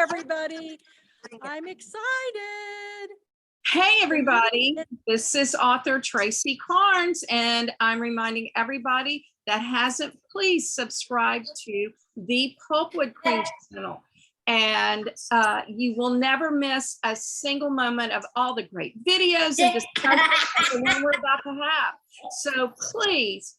everybody. I'm excited. Hey, everybody. This is author Tracy Carnes, and I'm reminding everybody that hasn't, please subscribe to the Pulpwood Queen channel. And you will never miss a single moment of all the great videos and discussions the one we're about to have. So please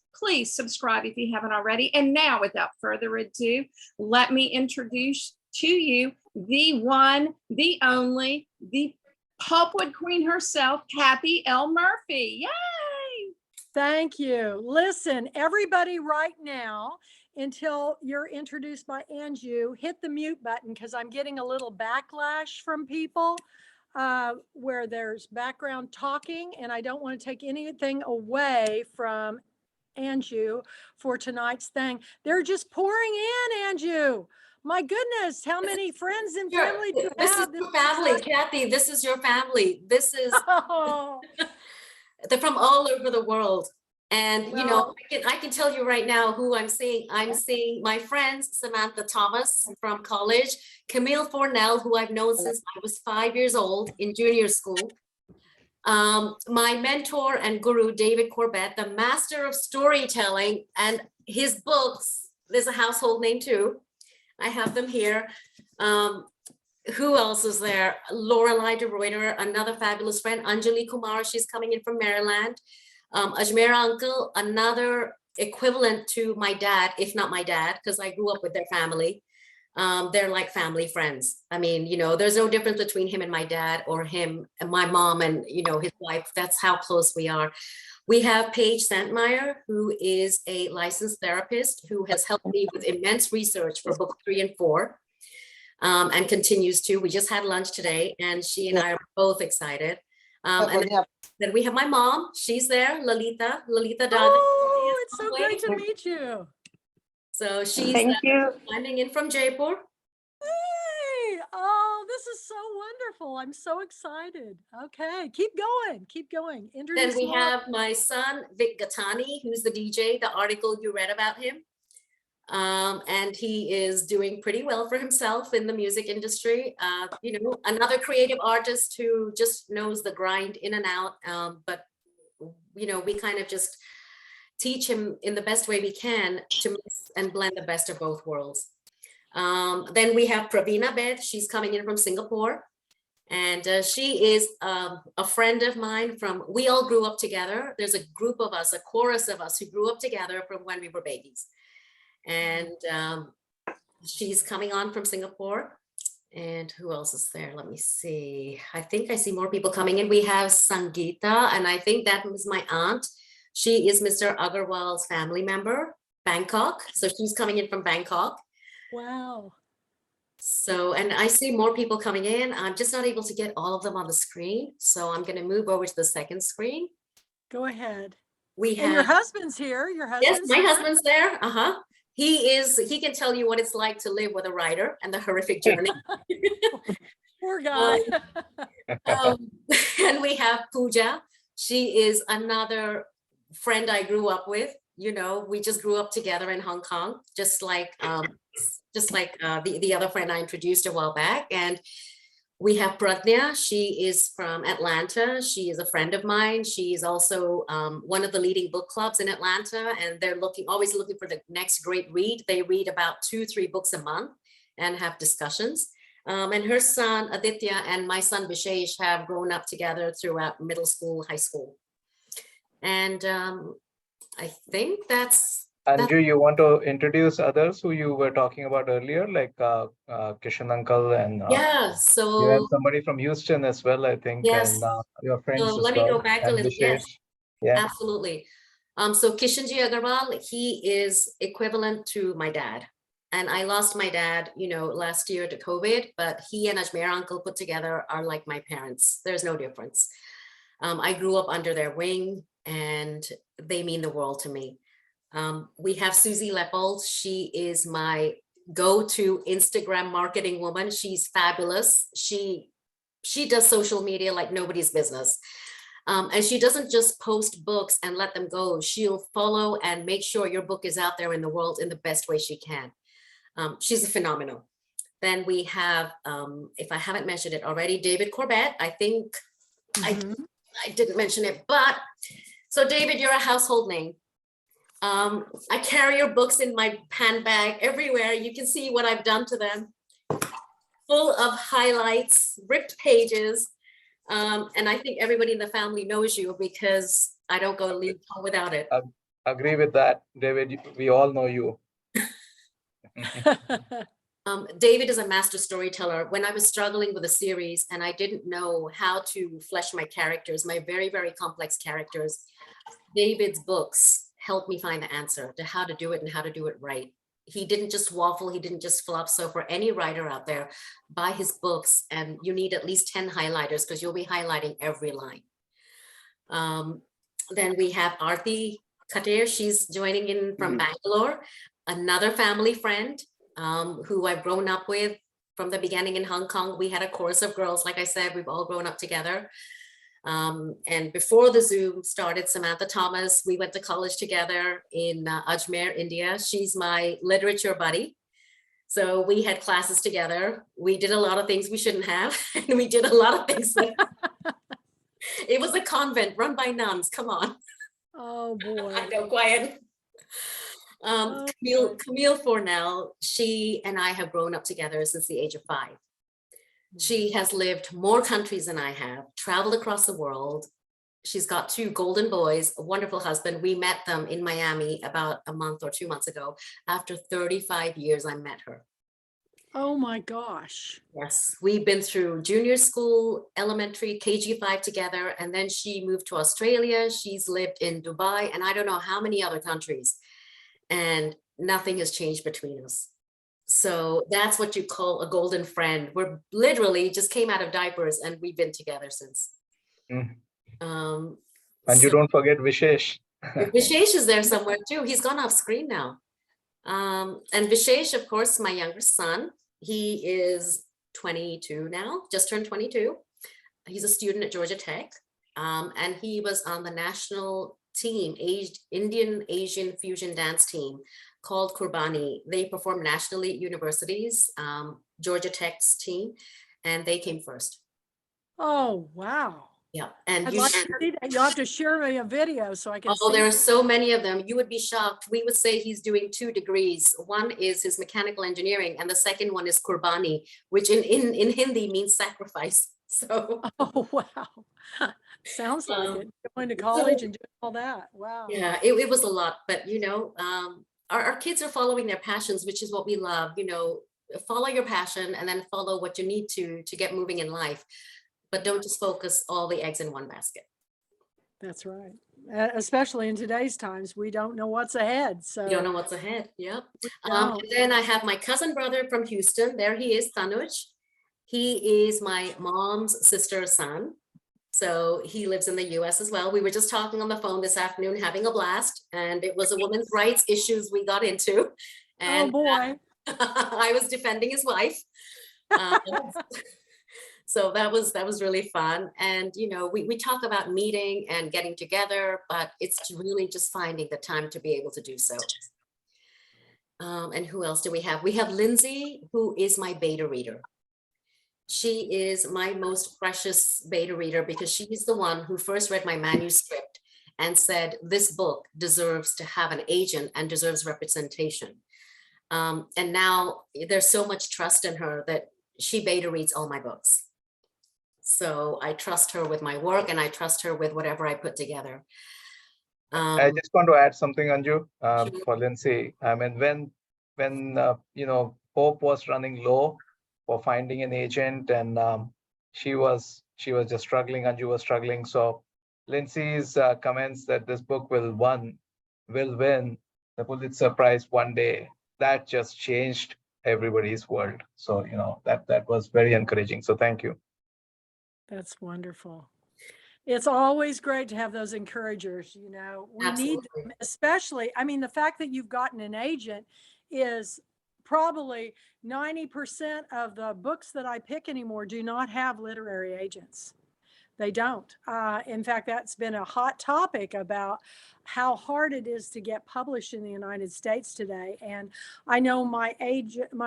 subscribe if you haven't already. And now, without further ado, let me introduce to you the one, the only, the Pulpwood Queen herself, Kathy L. Murphy. Yay! Thank you. Listen, everybody right now, until you're introduced by Anju, hit the mute button because I'm getting a little backlash from people where there's background talking, and I don't want to take anything away from Anju for tonight's thing. They're just pouring in, Anju. My goodness, how many friends and family do you have? This is your family, Kathy. This is your family. This is they're from all over the world. And you know, I can tell you right now who I'm seeing. I'm seeing my friends, Samantha Thomas from college, Camille Fornell, who I've known since I was 5 years old in junior school. My mentor and guru, David Corbett, the master of storytelling, and his books, there's a household name too. I have them here. Who else is there? Lorelei de Reuter, another fabulous friend. Anjali Kumar, she's coming in from Maryland. Ajmer uncle, another equivalent to my dad, if not my dad, because I grew up with their family. They're like family friends. I mean, you know, there's no difference between him and my dad, or him and my mom and, you know, his wife. That's how close we are. We have Paige Santmeyer, who is a licensed therapist who has helped me with immense research for book 3 and 4, and continues to. We just had lunch today, and she and I are both excited. And then we have my mom. She's there, Lalita Dada. Oh, it's so great to meet you. So she's climbing in from Jaipur. Hey, oh, this is so wonderful. I'm so excited. Okay, keep going. Then we have my son, Vic Gattani, who's the DJ, the article you read about him. And he is doing pretty well for himself in the music industry. You know, another creative artist who just knows the grind in and out. But, you know, we kind of just teach him in the best way we can to mix and blend the best of both worlds. Then we have Pravina Beth. She's coming in from Singapore. And she is a friend of mine from, we all grew up together. There's a group of us, a chorus of us who grew up together from when we were babies. And she's coming on from Singapore. And who else is there? Let me see. I think I see more people coming in. We have Sangeeta, and I think that was my aunt. She is Mr. Agarwal's family member, Bangkok. So she's coming in from Bangkok. Wow. So, and I see more people coming in. I'm just not able to get all of them on the screen. So I'm going to move over to the second screen. Go ahead. We have, and your husband's here. Your husband's yes, my husband's there. He can tell you what it's like to live with a writer and the horrific journey. Poor guy. And we have Pooja. She is another friend I grew up with. You know, we just grew up together in Hong Kong, just like the other friend I introduced a while back. And we have Pradnya. She is from Atlanta. She is a friend of mine. She is also one of the leading book clubs in Atlanta, and they're always looking for the next great read. They read about 2-3 books a month and have discussions. And her son Aditya and my son Vishesh have grown up together throughout middle school, high school. And I think that's Anju, you want to introduce others who you were talking about earlier, like Kishan Uncle, and yeah, so you have somebody from Houston as well, I think, yes. and your friends So as let well. me go back a little. Yes, yeah, absolutely. So Kishanji Agarwal, he is equivalent to my dad, and I lost my dad, you know, last year to COVID. But he and Ajmer uncle put together are like my parents. There's no difference. I grew up under their wing, and they mean the world to me. We have Susie Leppold. She is my go-to Instagram marketing woman. She's fabulous. She does social media like nobody's business. And she doesn't just post books and let them go. She'll follow and make sure your book is out there in the world in the best way she can. She's a phenomenal. Then we have, if I haven't mentioned it already, David Corbett. I think Mhm. I didn't mention it, but so David, you're a household name. I carry your books in my handbag everywhere. You can see what I've done to them. Full of highlights, ripped pages. And I think everybody in the family knows you because I don't go to leave home without it. Agree with that, David. We all know you. David is a master storyteller. When I was struggling with a series and I didn't know how to flesh my characters, my very, very complex characters, David's books helped me find the answer to how to do it and how to do it right. He didn't just waffle, he didn't just fluff. So for any writer out there, buy his books, and you need at least 10 highlighters because you'll be highlighting every line. Then we have Aarti Khater. She's joining in from Bangalore, another family friend who I've grown up with from the beginning in Hong Kong. We had a chorus of girls. Like I said, we've all grown up together. And before the Zoom started, Samantha Thomas, we went to college together in Ajmer, India. She's my literature buddy. So we had classes together. We did a lot of things we shouldn't have. And we did a lot of things. It was a convent run by nuns. Come on. Oh boy. I know, quiet. Camille Fornell, she and I have grown up together since the age of 5. She has lived more countries than I have, traveled across the world. She's got 2 golden boys, a wonderful husband. We met them in Miami about a month or 2 months ago. After 35 years, I met her. Oh my gosh. Yes, we've been through junior school, elementary, KG5 together, and then she moved to Australia. She's lived in Dubai, and I don't know how many other countries. And nothing has changed between us. So that's what you call a golden friend. We're literally just came out of diapers and we've been together since. Mm. And you don't forget Vishesh. Vishesh is there somewhere too. He's gone off screen now. And Vishesh, of course, my younger son, he is 22 now, just turned 22. He's a student at Georgia Tech. And he was on the national team, Indian Asian fusion dance team called Kurbani. They perform nationally at universities, Georgia Tech's team, and they came first. Oh, wow. Yeah. And I'd like to see that. You'll have to share me a video so I can see. There are so many of them. You would be shocked. We would say he's doing 2 degrees. One is his mechanical engineering, and the second one is Kurbani, which in Hindi means sacrifice. So. Oh, wow. Sounds like it. Going to college and doing all that. Wow. Yeah, it was a lot, but our kids are following their passions, which is what we love. Follow your passion and then follow what you need to get moving in life, but don't just focus all the eggs in one basket. That's right. Especially in today's times, we don't know what's ahead. So you don't know what's ahead. Yep. And then I have my cousin brother from Houston. There he is, Tanuj. He is my mom's sister's son. So he lives in the US as well. We were just talking on the phone this afternoon, having a blast, and it was a women's rights issues we got into. And oh boy. I was defending his wife. So that was really fun. And, we talk about meeting and getting together, but it's really just finding the time to be able to do so. And who else do we have? We have Lindsay, who is my beta reader. She is my most precious beta reader because she's the one who first read my manuscript and said, this book deserves to have an agent and deserves representation. And now there's so much trust in her that she beta reads all my books. So I trust her with my work and I trust her with whatever I put together. I just want to add something, Anju, for Lindsay. I mean, when Hope was running low for finding an agent, and she was just struggling, Anju was struggling. So Lindsay's comments that this book will win the Pulitzer Prize one day, that just changed everybody's world. So that was very encouraging. So thank you. That's wonderful. It's always great to have those encouragers. We Absolutely. need them, especially. I mean, the fact that you've gotten an agent is probably 90% of the books that I pick anymore do not have literary agents. They don't. In fact, that's been a hot topic about how hard it is to get published in the United States today. And I know my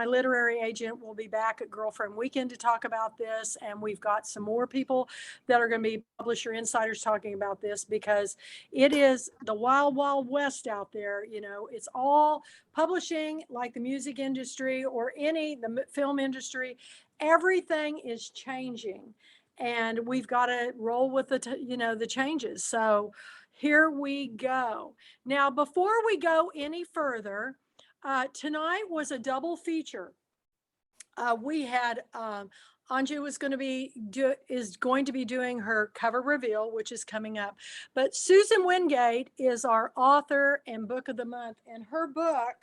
literary agent will be back at Girlfriend Weekend to talk about this. And we've got some more people that are going to be publisher insiders talking about this, because it is the wild, wild west out there. You know, it's all publishing, like the music industry or the film industry. Everything is changing, and we've got to roll with the changes. So here we go. Now, before we go any further, tonight was a double feature. We had Anju is going to be doing her cover reveal, which is coming up. But Susan Wingate is our author and book of the month, and her book,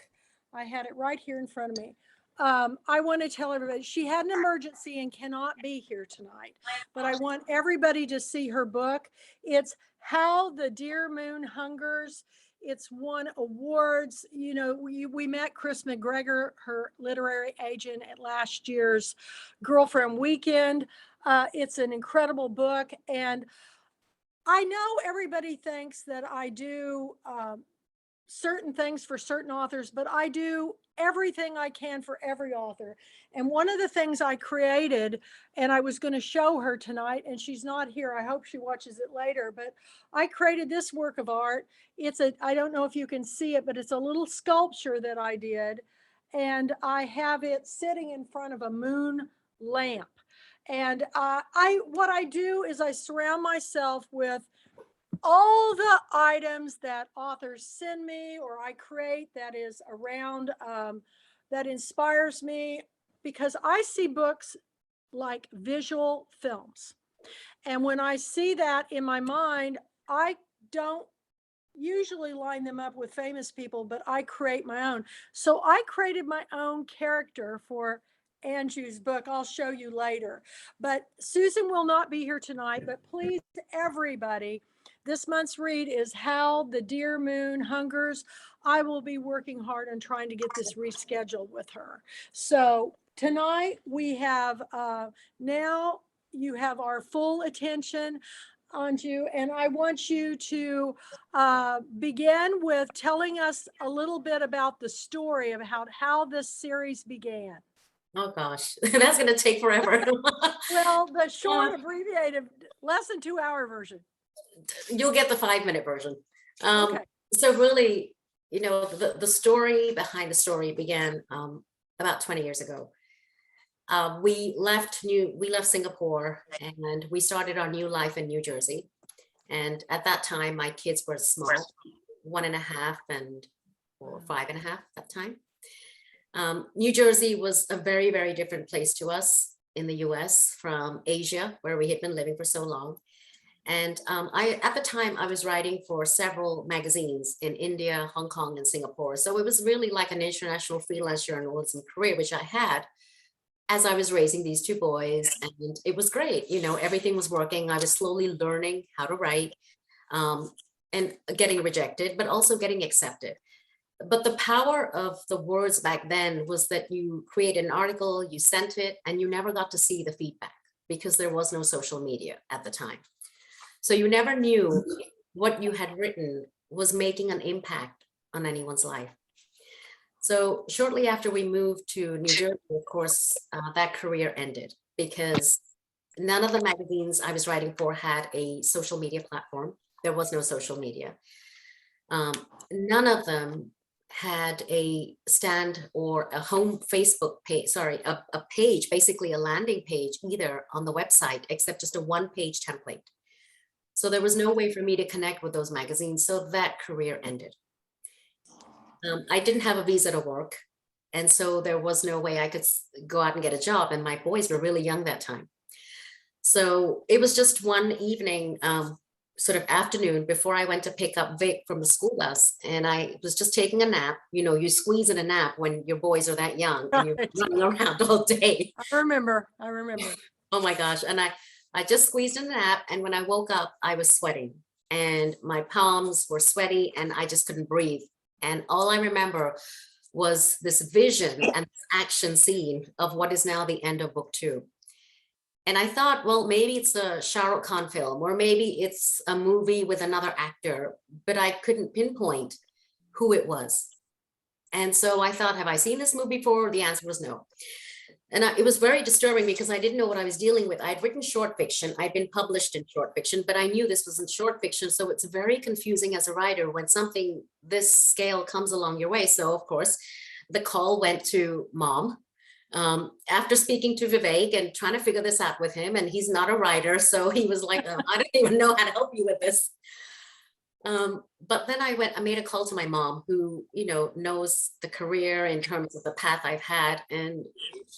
I had it right here in front of me. I want to tell everybody she had an emergency and cannot be here tonight, but I want everybody to see her book. It's How the Dear Moon Hungers. It's won awards. You know, we met Chris McGregor, her literary agent, at last year's Girlfriend Weekend. It's an incredible book. And I know everybody thinks that I do certain things for certain authors, but I do everything I can for every author. And one of the things I created, and I was going to show her tonight, and she's not here, I hope she watches it later, but I created this work of art. I don't know if you can see it, but it's a little sculpture that I did, and I have it sitting in front of a moon lamp. And what I do is I surround myself with all the items that authors send me or I create that is around, that inspires me, because I see books like visual films. And when I see that in my mind, I don't usually line them up with famous people, but I create my own. So I created my own character for Anju's book. I'll show you later. But Susan will not be here tonight, but please, everybody, this month's read is How the Dear Moon Hungers. I will be working hard on trying to get this rescheduled with her. So tonight we have, now you have our full attention, Anju, and I want you to begin with telling us a little bit about the story of how this series began. Oh gosh, that's going to take forever. Well, the short, abbreviated, less than 2-hour version. You'll get the 5-minute version. Okay. So really, you know, the story behind the story began about 20 years ago. We left Singapore and we started our new life in New Jersey. And at that time, my kids were small, 1.5 or 5.5 at that time. New Jersey was a very, very different place to us in the US from Asia, where we had been living for so long. And at the time, I was writing for several magazines in India, Hong Kong, and Singapore. So it was really like an international freelance journalism career, which I had as I was raising these 2 boys. And it was great. You know, everything was working. I was slowly learning how to write and getting rejected, but also getting accepted. But the power of the words back then was that you created an article, you sent it, and you never got to see the feedback because there was no social media at the time. So you never knew what you had written was making an impact on anyone's life. So shortly after we moved to New Jersey, of course, that career ended because none of the magazines I was writing for had a social media platform. There was no social media. None of them had a stand or a home Facebook page, a page, basically a landing page either on the website, except just a 1-page template. So there was no way for me to connect with those magazines. So that career ended. I didn't have a visa to work. And so there was no way I could go out and get a job. And my boys were really young that time. So it was just one evening, sort of afternoon before I went to pick up Vic from the school bus. And I was just taking a nap. You know, you squeeze in a nap when your boys are that young and you're running around all day. I remember. Oh my gosh. And I just squeezed in a nap. And when I woke up, I was sweating and my palms were sweaty and I just couldn't breathe. And all I remember was this vision and this action scene of what is now the end of book 2. And I thought, well, maybe it's a Shah Rukh Khan film, or maybe it's a movie with another actor, but I couldn't pinpoint who it was. And so I thought, have I seen this movie before? The answer was no. And it was very disturbing because I didn't know what I was dealing with. I'd written short fiction. I'd been published in short fiction, but I knew this wasn't short fiction. So it's very confusing as a writer when something this scale comes along your way. So of course, the call went to Mom. After speaking to Vivek and trying to figure this out with him, and he's not a writer, so he was like, I don't even know how to help you with this. But then I made a call to my mom, who, you know, knows the career in terms of the path I've had. And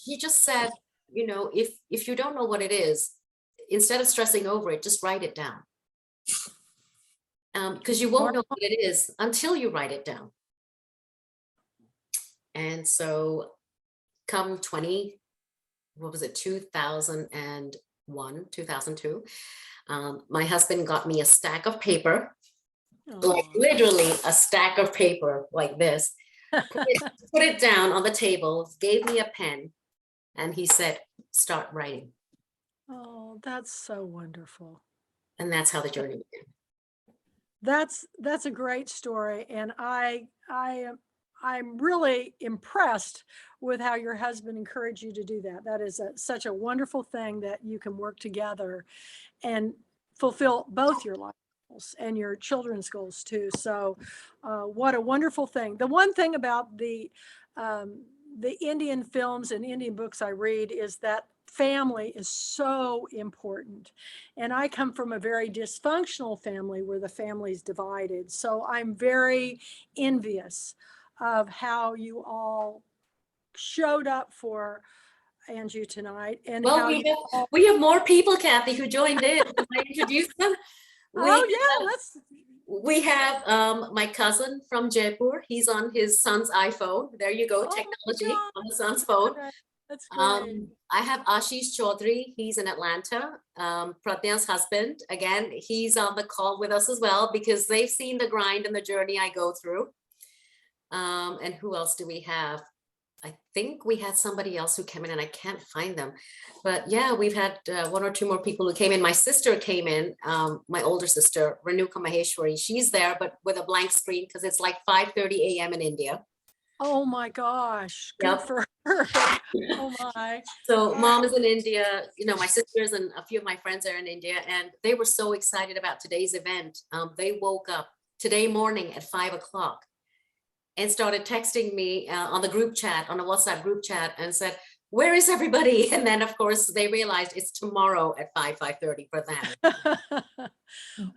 he just said, you know, if you don't know what it is, instead of stressing over it, just write it down. Because you won't know what it is until you write it down. And so come 2001, 2002, my husband got me a stack of paper, like literally a stack of paper like this, put it down on the table, gave me a pen, and he said, start writing. Oh, that's so wonderful. And that's how the journey began. That's a great story. And I'm really impressed with how your husband encouraged you to do that. That is such a wonderful thing, that you can work together and fulfill both your life goals and your children's goals too. So what a wonderful thing. The one thing about the Indian films and Indian books I read is that family is so important. And I come from a very dysfunctional family where the family's divided. So I'm very envious of how you all showed up for Anju tonight. And well, how we have more people, Kathy, who joined in. I introduced them. We have my cousin from Jaipur. He's on his son's iPhone. There you go, technology on the son's phone. Okay. That's great. I have Ashish Chaudhary. He's in Atlanta. Pratya's husband, again, he's on the call with us as well, because they've seen the grind and the journey I go through. And who else do we have? I think we had somebody else who came in, and I can't find them. But yeah, we've had one or two more people who came in. My sister came in, my older sister, Renuka Maheshwari. She's there, but with a blank screen, because it's like 5:30 a.m. in India. Oh my gosh, good Yep. for her. Oh my. So Mom is in India, you know, my sisters and a few of my friends are in India, and they were so excited about today's event. They woke up today morning at 5 o'clock and started texting me on the group chat, on a WhatsApp group chat, and said, where is everybody? And then of course they realized it's tomorrow at 5:30 for them.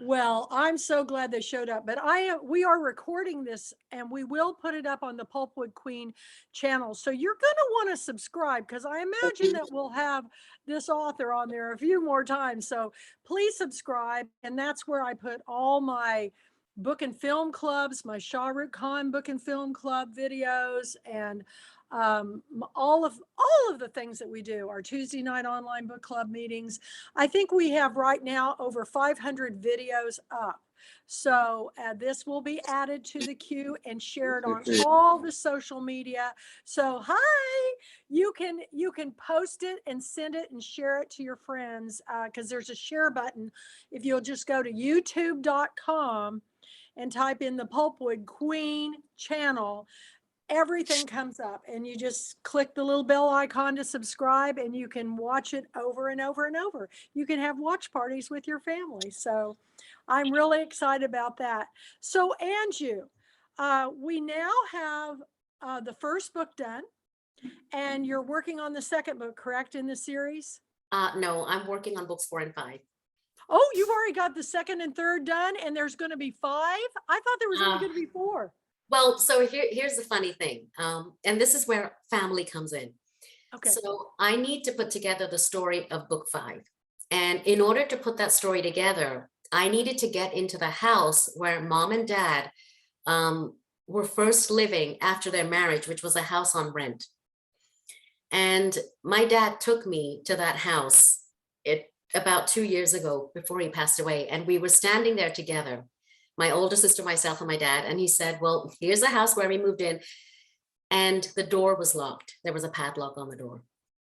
Well, I'm so glad they showed up, but we are recording this and we will put it up on the Pulpwood Queen channel. So you're going to want to subscribe, because I imagine that we'll have this author on there a few more times. So please subscribe. And that's where I put all my book and film clubs, my Shah Rukh Khan book and film club videos, and all of the things that we do, our Tuesday night online book club meetings. I think we have right now over 500 videos up. So this will be added to the queue and shared on all the social media. So hi, you can post it and send it and share it to your friends, because there's a share button. If you'll just go to youtube.com and type in the Pulpwood Queen channel, everything comes up, and you just click the little bell icon to subscribe, and you can watch it over and over and over. You can have watch parties with your family. So I'm really excited about that. So Anju, we now have the first book done, and you're working on the second book, correct, in the series? No, I'm working on books 4 and 5. Oh, you've already got the second and third done, and there's going to be 5? I thought there was only going to be 4. Well, so here's the funny thing. And this is where family comes in. Okay. So I need to put together the story of book 5. And in order to put that story together, I needed to get into the house where Mom and Dad were first living after their marriage, which was a house on rent. And my dad took me to that house about 2 years ago, before he passed away. And we were standing there together, my older sister, myself, and my dad. And he said, well, here's the house where we moved in. And the door was locked. There was a padlock on the door.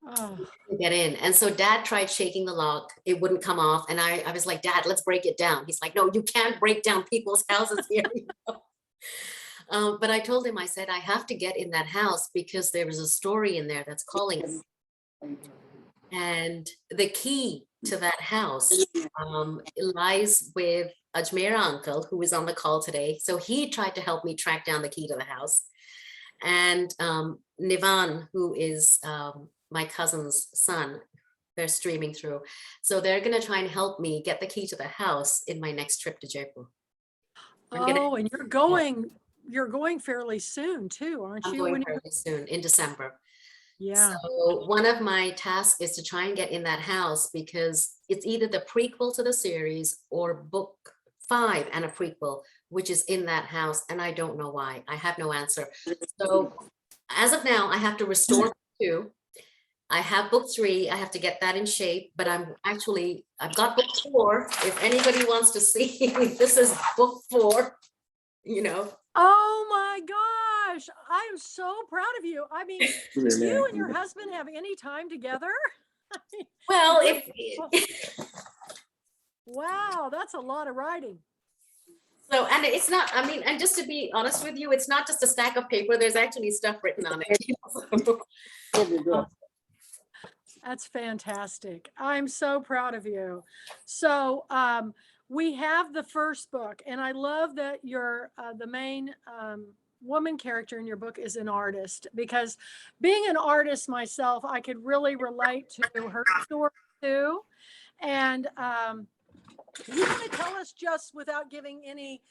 Oh, to get in. And so dad tried shaking the lock. It wouldn't come off. And I was like, Dad, let's break it down. He's like, no, you can't break down people's houses here. But I told him, I said, I have to get in that house because there is a story in there that's calling us. And the key to that house lies with Ajmera uncle, who is on the call today. So he tried to help me track down the key to the house. And Nivan, who is my cousin's son, they're streaming through. So they're going to try and help me get the key to the house in my next trip to Jaipur. oh, and you're going fairly soon too, aren't I'm you? going When fairly soon in December. yeah. So one of my tasks is to try and get in that house because it's either the prequel to the series or book 5 and a prequel, which is in that house. And I don't know why. I have no answer. So as of now, I have to restore book 2. I have book 3. I have to get that in shape, but I've got book 4. If anybody wants to see, this is book 4, you know. Oh my gosh. I am so proud of you. I mean, do you and your husband have any time together? Well, if wow, that's a lot of writing. so, and it's not, I mean, and just to be honest with you, it's not just a stack of paper. There's actually stuff written on it. That's fantastic. I'm so proud of you. So we have the first book, and I love that you're the main woman character in your book is an artist, because being an artist myself, I could really relate to her story too. And you want to tell us, just without giving any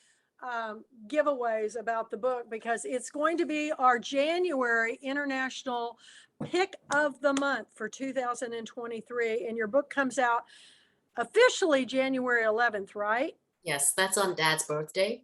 giveaways about the book, because it's going to be our January International Pick of the Month for 2023. And your book comes out officially January 11th, right? Yes, that's on Dad's birthday.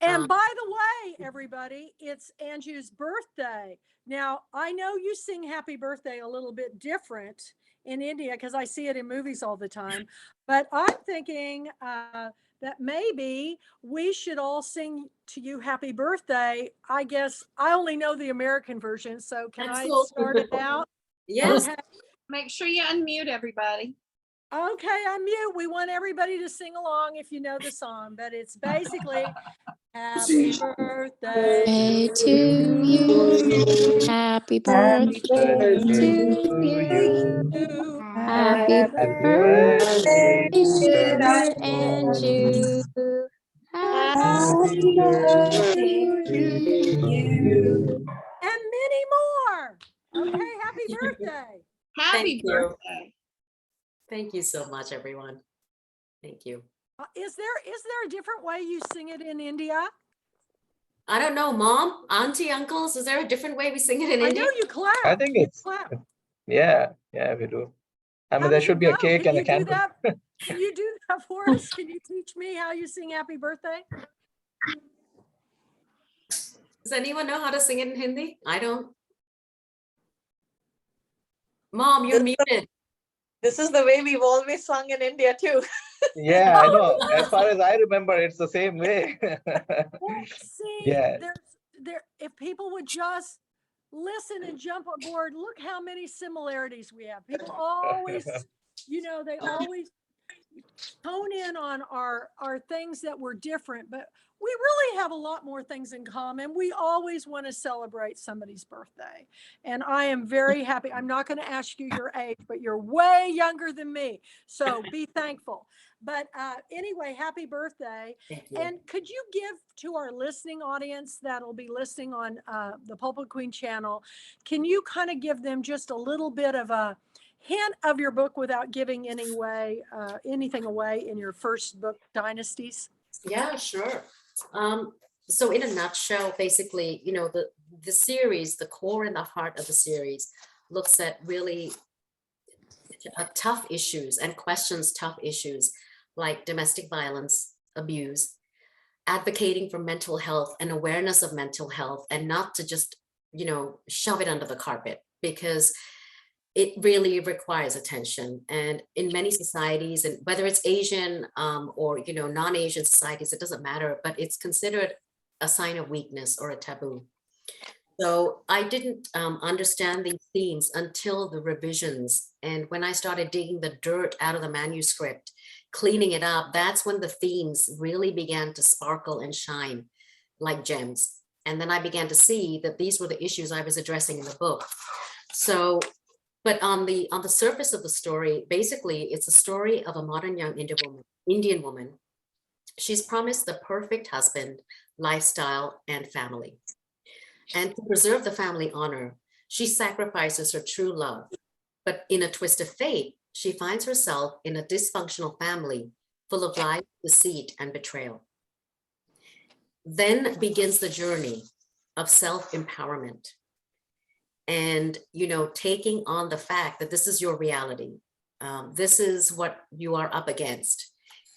And by the way, everybody, it's Anju's birthday. Now, I know you sing happy birthday a little bit different in India because I see it in movies all the time. But I'm thinking that maybe we should all sing to you happy birthday. I guess I only know the American version. So can That's I cool. start it out? Yes. Okay. Make sure you unmute everybody. Okay, I'm mute. We want everybody to sing along if you know the song, but it's basically happy birthday Day to you. Happy birthday to you. Happy Happy birthday, birthday, dear dear Andrew. Happy Happy birthday birthday. to you. and many more. Okay, happy birthday. Happy Thank you. birthday. Thank you so much, everyone. Thank you. Is there a different way you sing it in India? I don't know, Mom, Auntie, uncles, is there a different way we sing it in I India? know you clap. I think You it's, clap. yeah, we do. I How mean, there does should it be a go? cake Can and a you do candle. that? Can you do that for us? Can you teach me how you sing happy birthday? Does anyone know how to sing it in Hindi? I don't. Mom, you're muted. This is the way we've always sung in India too. Yeah, I know. As far as I remember, it's the same way. Well, see, Yeah. if people would just listen and jump on board, look how many similarities we have. People always, they always hone in on our things that were different, but we really have a lot more things in common. We always want to celebrate somebody's birthday. And I am very happy. I'm not going to ask you your age, but you're way younger than me. So be thankful. But anyway, happy birthday. Thank you. And could you give to our listening audience that'll be listening on the Pulpit Queen channel, can you kind of give them just a little bit of a hint of your book without giving anything away in your first book, Dynasties? Yeah, sure. So in a nutshell, basically, the series, the core and the heart of the series looks at really tough issues and questions tough issues like domestic violence, abuse, advocating for mental health and awareness of mental health, and not to just, shove it under the carpet, because it really requires attention. And in many societies, and whether it's Asian or non-Asian societies, it doesn't matter, but it's considered a sign of weakness or a taboo. So I didn't understand these themes until the revisions. And when I started digging the dirt out of the manuscript, cleaning it up, that's when the themes really began to sparkle and shine like gems. And then I began to see that these were the issues I was addressing in the book. So, but on the surface of the story, basically it's a story of a modern young Indian woman. She's promised the perfect husband, lifestyle, and family. And to preserve the family honor, she sacrifices her true love. But in a twist of fate, she finds herself in a dysfunctional family full of lies, deceit, and betrayal. Then begins the journey of self-empowerment and, you know, taking on the fact that this is your reality. This is what you are up against,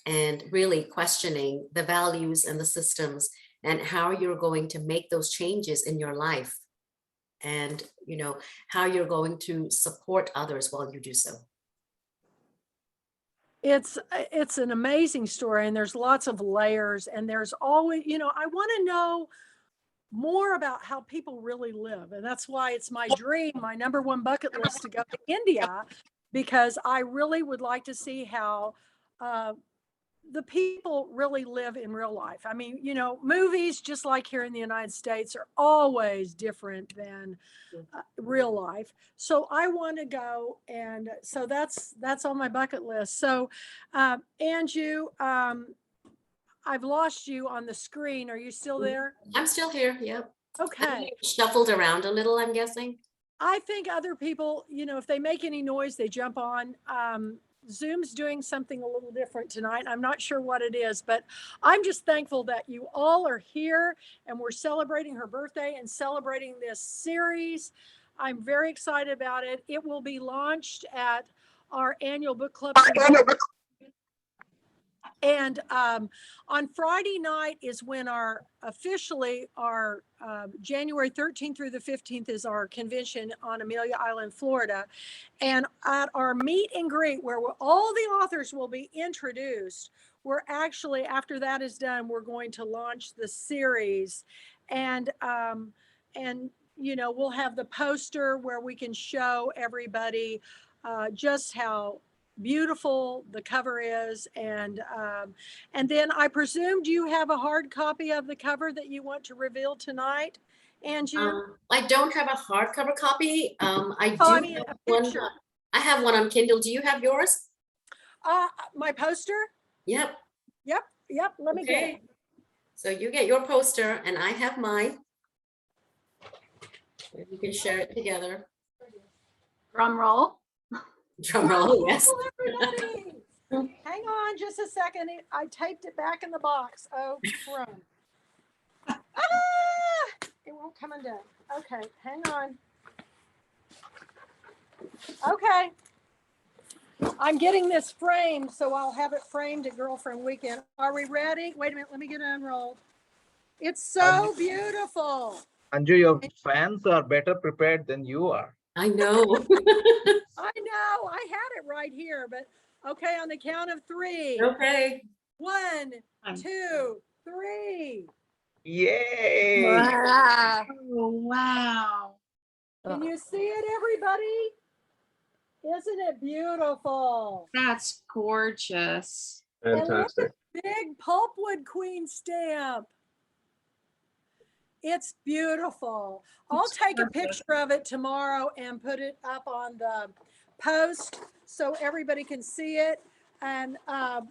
and really questioning the values and the systems and how you're going to make those changes in your life, and, you know, how you're going to support others while you do so. It's an amazing story, and there's lots of layers, and there's always, you know, I want to know more about how people really live. And that's why it's my dream, my number one bucket list, to go to India, because I really would like to see how the people really live in real life. I mean, you know, movies, just like here in the United States, are always different than real life. So I want to go, and so that's on my bucket list. So Anju, I've lost you on the screen. Are you still there? I'm still here. Yep. Okay. Shuffled around a little, I'm guessing. I think other people, you know, if they make any noise, they jump on. Zoom's doing something a little different tonight. I'm not sure what it is, but I'm just thankful that you all are here, and we're celebrating her birthday and celebrating this series. I'm very excited about it. It will be launched at our annual book club. And on Friday night is when our January 13th through the 15th is our convention on Amelia Island, Florida. And at our meet and greet, where all the authors will be introduced, we're actually, after that is done, we're going to launch the series. And you know, we'll have the poster where we can show everybody just how beautiful the cover is, and then I presumed you have a hard copy of the cover that you want to reveal tonight, Angie. I don't have a hardcover copy. I do I mean, have a one. picture. I have one on Kindle. Do you have yours? My poster. Yep. Yep. Let me get it. So you get your poster, and I have mine. You can share it together. Drum roll. Drum roll, yes. Everybody. Hang on just a second. I taped it back in the box. Oh, crud. It won't come undone. Okay, hang on. Okay. I'm getting this framed, so I'll have it framed at Girlfriend Weekend. Are we ready? Wait a minute, let me get it unrolled. It's so beautiful. Anju, your fans are better prepared than you are. I know. I know. I had it right here, but okay, on the count of three. Okay. 1, 2, 3. Yay! Wow. Oh, wow. Can you see it, everybody? Isn't it beautiful? That's gorgeous. Fantastic. Big pulpwood queen stamp. It's beautiful. I'll take a picture of it tomorrow and put it up on the post so everybody can see it. And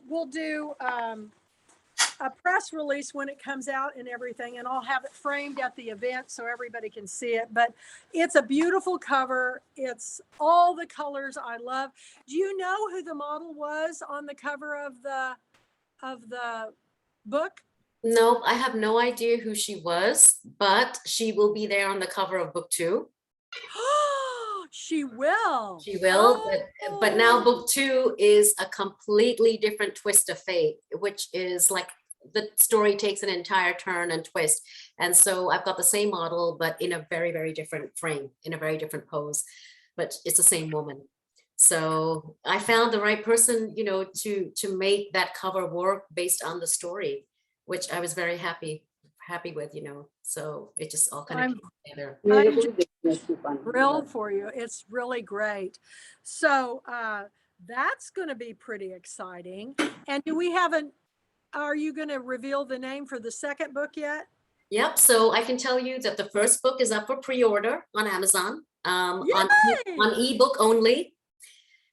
we'll do a press release when it comes out and everything, and I'll have it framed at the event so everybody can see it. But it's a beautiful cover. It's all the colors I love. Do you know who the model was on the cover of the book? No, I have no idea who she was, but she will be there on the cover of book 2. She will. She will, but now Oh. book 2 is a completely different twist of fate, which is like the story takes an entire turn and twist. And so I've got the same model, but in a very, very different frame, in a very different pose, but it's the same woman. So I found the right person, you know, to make that cover work based on the story, which I was very happy happy with, so it just all kind I'm- of came together. I'm thrilled for you. It's really great. So that's going to be pretty exciting. And do we have are you going to reveal the name for the second book yet? Yep. So I can tell you that the first book is up for pre-order on Amazon, on ebook only.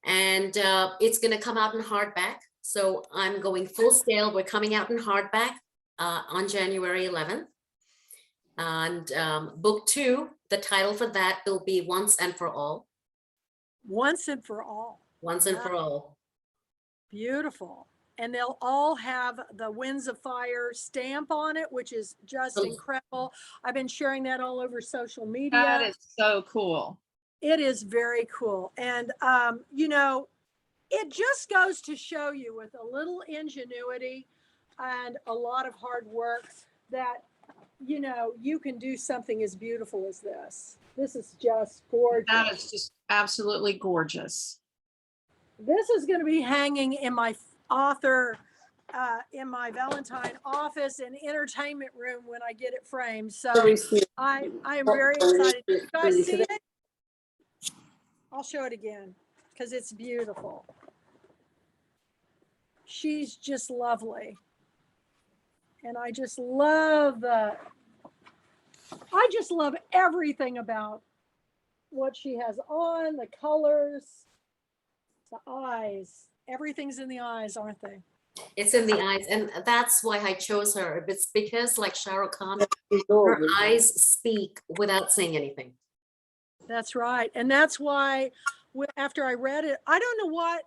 And it's going to come out in hardback. So I'm going full scale. We're coming out in hardback on January 11th. And book 2, the title for that will be Once and for All. Once and for all. Once and for all. Beautiful. And they'll all have the Winds of Fire stamp on it, which is just incredible. I've been sharing that all over social media. That is so cool. It is very cool. And, it just goes to show you with a little ingenuity and a lot of hard work that, you can do something as beautiful as this. This is just gorgeous. That is just absolutely gorgeous. This is going to be hanging in my in my Valentine office and entertainment room when I get it framed. So I am very excited. You guys see it? I'll show it again because it's beautiful. She's just lovely. And I just love everything about what she has on, the colors, the eyes. Everything's in the eyes, aren't they? It's in the eyes. And that's why I chose her. It's because, like Shah Rukh Khan, her eyes speak without saying anything. That's right. And that's why after I read it, I don't know what,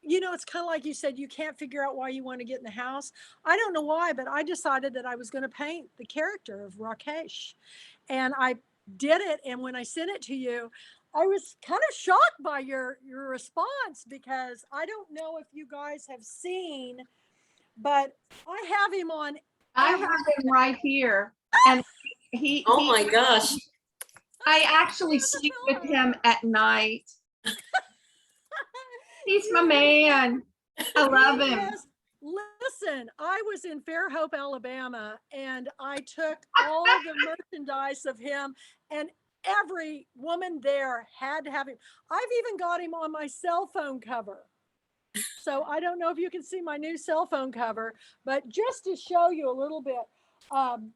it's kind of like you said, you can't figure out why you want to get in the house. I don't know why, but I decided that I was going to paint the character of Rakesh. And I did it. And when I sent it to you, I was kind of shocked by your response, because I don't know if you guys have seen, but I have him on. I have him right here. And Oh my gosh. I actually sleep with him at night. He's my man. I love him. Yes. Listen, I was in Fairhope, Alabama, and I took all the merchandise of him, and every woman there had to have him. I've even got him on my cell phone cover. So I don't know if you can see my new cell phone cover, but just to show you a little bit, I'm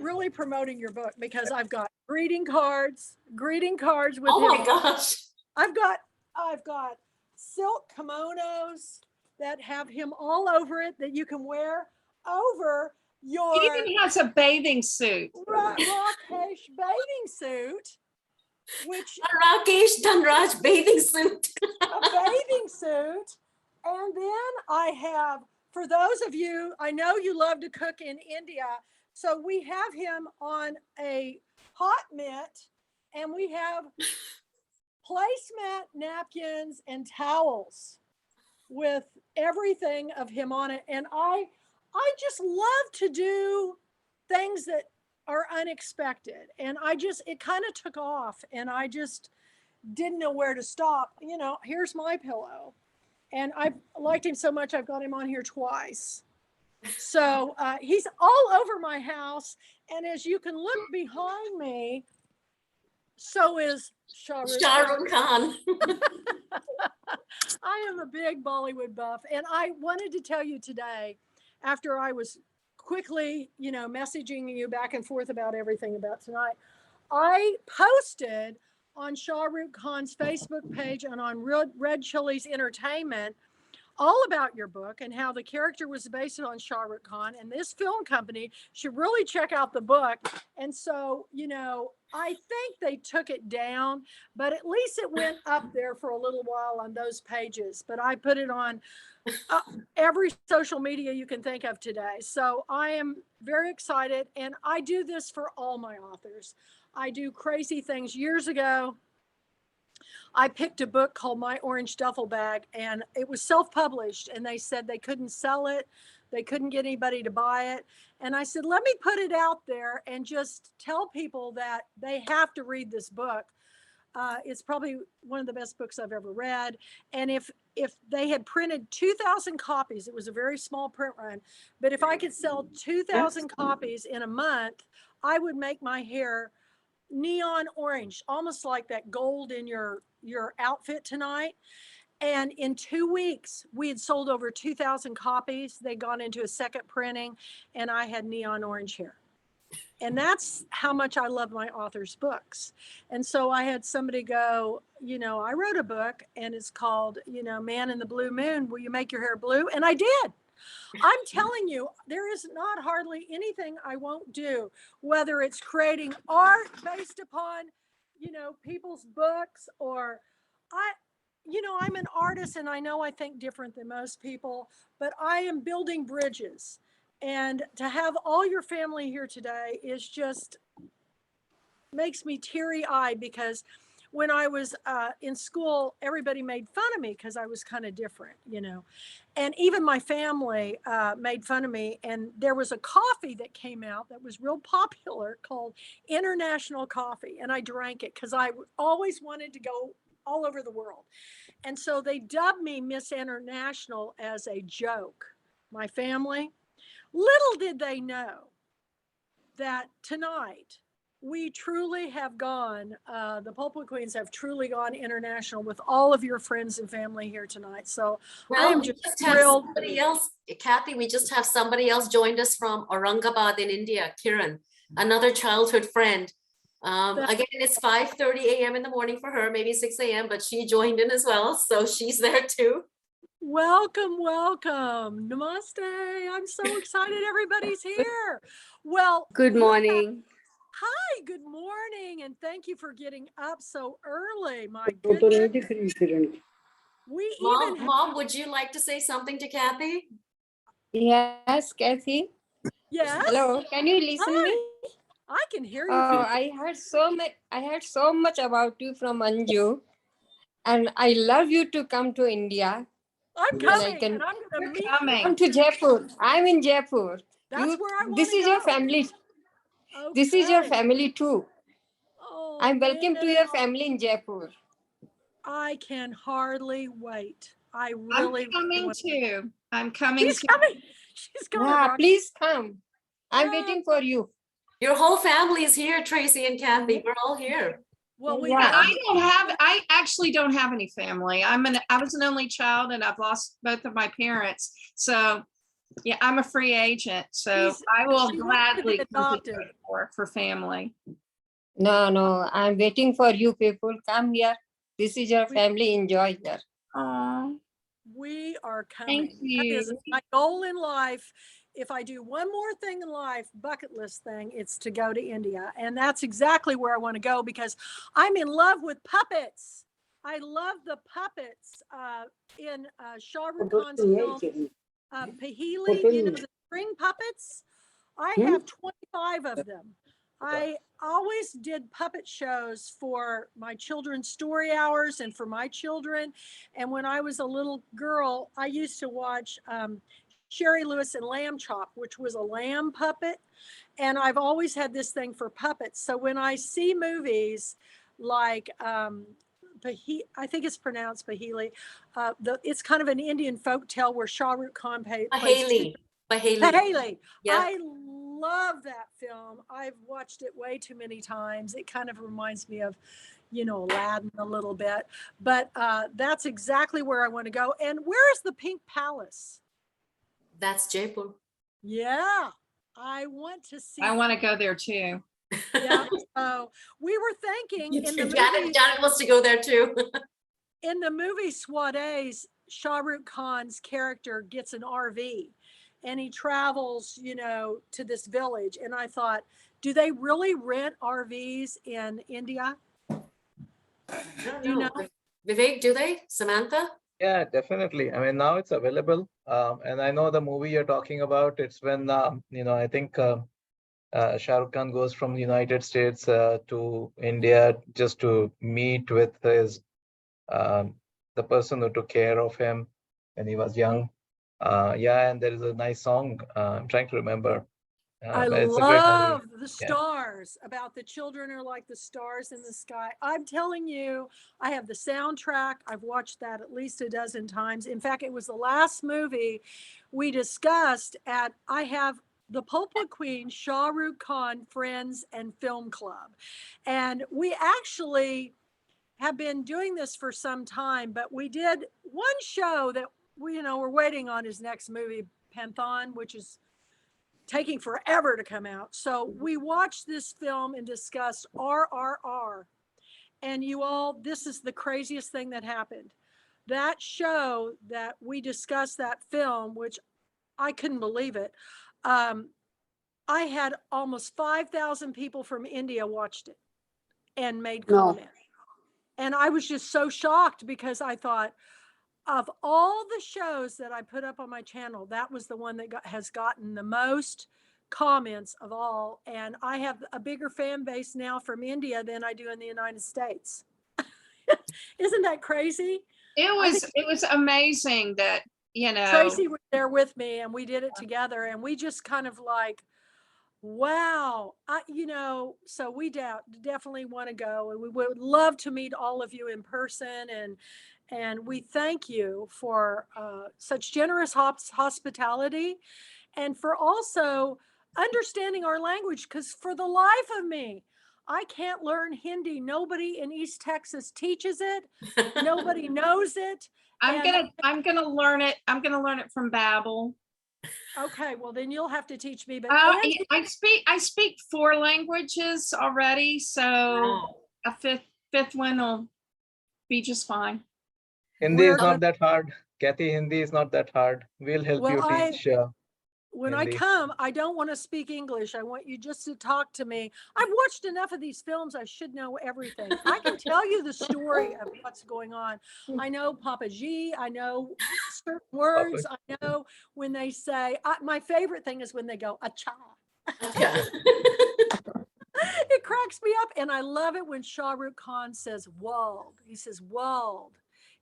really promoting your book because I've got greeting cards with Oh him. my gosh. I've got silk kimonos that have him all over it that you can wear over your He even has a bathing suit. Rakesh bathing suit, which Rakesh Dhanraj bathing suit. a bathing suit. And then I have, for those of you, I know you love to cook in India, so we have him on a hot mitt, and we have placemat napkins and towels with everything of him on it. And I just love to do things that are unexpected. And it kind of took off, and I just didn't know where to stop. Here's my pillow. And I liked him so much, I've got him on here twice. So he's all over my house. And as you can look behind me, so is Shah Rukh Khan. I am a big Bollywood buff. And I wanted to tell you today, after I was quickly, messaging you back and forth about everything about tonight, I posted on Shah Rukh Khan's Facebook page and on Red Chili's Entertainment all about your book and how the character was based on Shah Rukh Khan, and this film company should really check out the book. And so, I think they took it down, but at least it went up there for a little while on those pages. But I put it on every social media you can think of today. So I am very excited, and I do this for all my authors. I do crazy things. Years ago, I picked a book called My Orange Duffel Bag, and it was self-published, and they said they couldn't sell it. They couldn't get anybody to buy it. And I said, let me put it out there and just tell people that they have to read this book. It's probably one of the best books I've ever read. And if they had printed 2,000 copies, it was a very small print run, but if I could sell 2,000 copies in a month, I would make my hair neon orange, almost like that gold in your outfit tonight. And in 2 weeks, we had sold over 2,000 copies. They'd gone into a second printing, and I had neon orange hair. And that's how much I love my author's books. And so I had somebody go, I wrote a book and it's called, Man in the Blue Moon. Will you make your hair blue? And I did. I'm telling you, there is not hardly anything I won't do, whether it's creating art based upon, people's books, or I'm an artist, and I know I think different than most people, but I am building bridges. And to have all your family here today is just makes me teary-eyed, because when I was in school, everybody made fun of me because I was kind of different, and even my family made fun of me. And there was a coffee that came out that was real popular called International Coffee. And I drank it because I always wanted to go all over the world. And so they dubbed me Miss International as a joke, my family. Little did they know that tonight we truly have gone, the Pulpwood Queens have truly gone international with all of your friends and family here tonight. So I am just thrilled. Somebody else, Kathy, we just have somebody else joined us from Aurangabad in India, Kiran, another childhood friend. Again, it's 5:30 a.m. in the morning for her, maybe 6 a.m., but she joined in as well. So she's there too. Welcome, welcome. Namaste. I'm so excited everybody's here. Well, good morning. Hi, good morning. And thank you for getting up so early. My goodness. Mom, would you like to say something to Kathy? Yes, Kathy. Yes. Hello, can you listen Hi. me? I can hear you. I heard so much about you from Anju, and I love you to come to India. I'm coming, and I'm going to meet you. Come to Jaipur. I'm in Jaipur. That's where I want to go. This is your family. Okay. This is your family too. Oh, I'm welcome to your family in Jaipur. I can hardly wait. I really. I'm coming too. I'm coming. She's coming. She's coming. Yeah, please come. I'm waiting for you. Your whole family is here, Tracy and Kathy. We're all here. Well, I actually don't have any family. I was an only child, and I've lost both of my parents. So yeah, I'm a free agent. So I will gladly come to for family. No, I'm waiting for you people. Come here. This is your family. Enjoy here. Aww. We are coming. Thank you. That is my goal in life. If I do one more thing in life, bucket list thing, it's to go to India. And that's exactly where I want to go, because I'm in love with puppets. I love the puppets in Shah Rukh Khan's film, Paheli, the string puppets. I have 25 of them. I always did puppet shows for my children's story hours and for my children. And when I was a little girl, I used to watch Sherry Lewis and Lamb Chop, which was a lamb puppet. And I've always had this thing for puppets. So when I see movies like I think it's pronounced Paheli, it's kind of an Indian folk tale where Shah Rukh Khan plays Paheli. Yeah. I love that film. I've watched it way too many times. It kind of reminds me of, Aladdin a little bit, but that's exactly where I want to go. And where is the Pink Palace? That's Jaipur. Yeah, I want to see. I want to go there too. Yeah, so we were thinking in the Janet wants to go there too. In the movie Swadesh, Shah Rukh Khan's character gets an RV and he travels, to this village. And I thought, do they really rent RVs in India? Do you know? Vivek, do they? Samantha? Yeah, definitely. I mean, now it's available. And I know the movie you're talking about. It's when, I think Shah Rukh Khan goes from the United States to India just to meet with his the person who took care of him when he was young. And there is a nice song. I'm trying to remember. I It's a great movie. love the Yeah. stars, about the children are like the stars in the sky. I'm telling you, I have the soundtrack. I've watched that at least a dozen times. In fact, it was the last movie we discussed I have the Pulpwood Queen, Shah Rukh Khan Friends and Film Club. And we actually have been doing this for some time, but we did one show that we're waiting on his next movie, Pantheon, which is taking forever to come out. So we watched this film and discussed RRR. And you all, this is the craziest thing that happened. That show that we discussed that film, which I couldn't believe it. I had almost 5,000 people from India watched it and made comments. And I was just so shocked because I thought, of all the shows that I put up on my channel, that was the one that has gotten the most comments of all. And I have a bigger fan base now from India than I do in the United States. Isn't that crazy? It was amazing that, Tracy was there with me and we did it together, and we just kind of like, wow, so we definitely want to go, and we would love to meet all of you in person. And we thank you for such generous hospitality, and for also understanding our language, because for the life of me, I can't learn Hindi. Nobody in East Texas teaches it. Nobody knows it. I'm gonna learn it. I'm gonna learn it from Babbel. Okay, well then you'll have to teach me. But I speak 4 languages already, so Wow. a fifth one will be just fine. Hindi is not that hard. Kathy, Hindi is not that hard. We'll help you teach. When Hindi. I come, I don't want to speak English. I want you just to talk to me. I've watched enough of these films. I should know everything. I can tell you the story of what's going on. I know Papa G. I know certain words. I know when they say, my favorite thing is when they go, acha. Yeah. It cracks me up. And I love it when Shah Rukh Khan says world. He says world.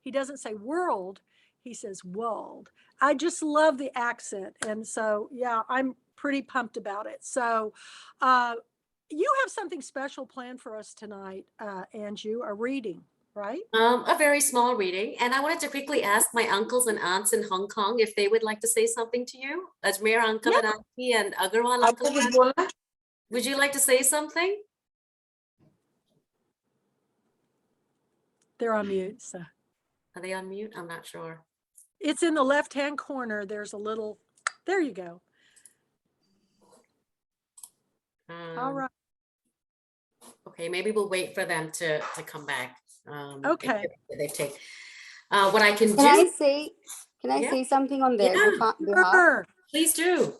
He doesn't say world. He says world. I just love the accent. And so, yeah, I'm pretty pumped about it. So you have something special planned for us tonight, Anju, a reading, right? A very small reading. And I wanted to quickly ask my uncles and aunts in Hong Kong if they would like to say something to you. Ajmer uncle and auntie and Agarwal uncle. Would you like to say something? They're on mute. So. Are they on mute? I'm not sure. It's in the left-hand corner. There's a little, there you go. All right. Okay, maybe we'll wait for them to come back. Okay. They take. What I can do. Can I say something on their behalf? Sure. Please do.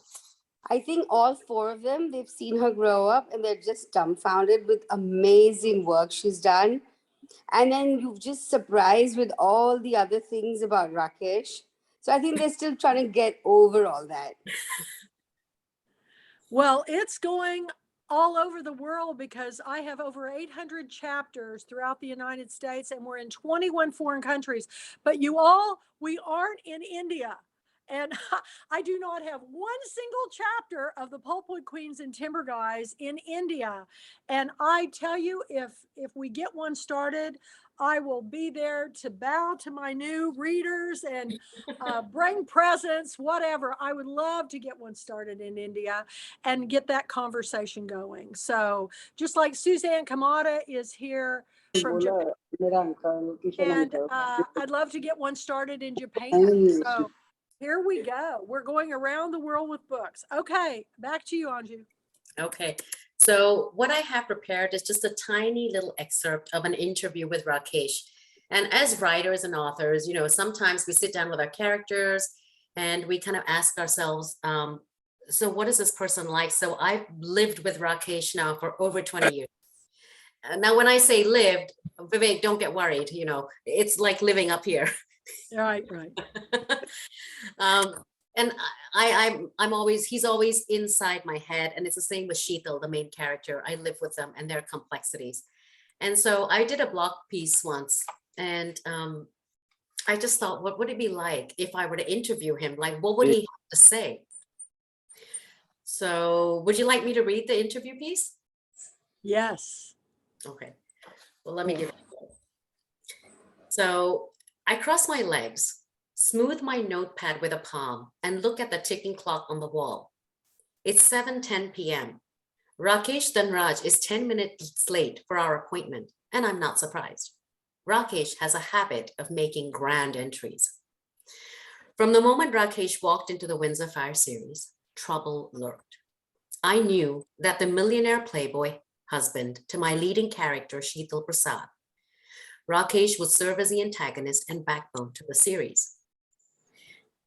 I think all 4 of them, they've seen her grow up and they're just dumbfounded with amazing work she's done. And then you've just surprised with all the other things about Rakesh. So I think they're still trying to get over all that. Well, it's going all over the world because I have over 800 chapters throughout the United States, and we're in 21 foreign countries. But we aren't in India. And I do not have one single chapter of the Pulpwood Queens and Timber Guys in India. And I tell you, if we get one started, I will be there to bow to my new readers and bring presents, whatever. I would love to get one started in India and get that conversation going. So just like Suzanne Kamada is here from Japan, and I'd love to get one started in Japan. So here we go. We're going around the world with books. Okay, back to you, Anju. Okay, so what I have prepared is just a tiny little excerpt of an interview with Rakesh. And as writers and authors, sometimes we sit down with our characters and we kind of ask ourselves, so what is this person like? So I've lived with Rakesh now for over 20 years. Now, when I say lived, Vivek, don't get worried. It's like living up here. Right. And he's always inside my head. And it's the same with Sheetal, the main character. I live with them and their complexities. And so I did a blog piece once, and I just thought, what would it be like if I were to interview him? Like, what would he have to say? So would you like me to read the interview piece? Yes. Okay, well, let me give it a go. So I cross my legs, smooth my notepad with a palm, and look at the ticking clock on the wall. It's 7:10 p.m. Rakesh Dhanraj is 10 minutes late for our appointment, and I'm not surprised. Rakesh has a habit of making grand entries. From the moment Rakesh walked into the Windsor Fire series, trouble lurked. I knew that the millionaire playboy husband to my leading character, Sheetal Prasad, Rakesh would serve as the antagonist and backbone to the series.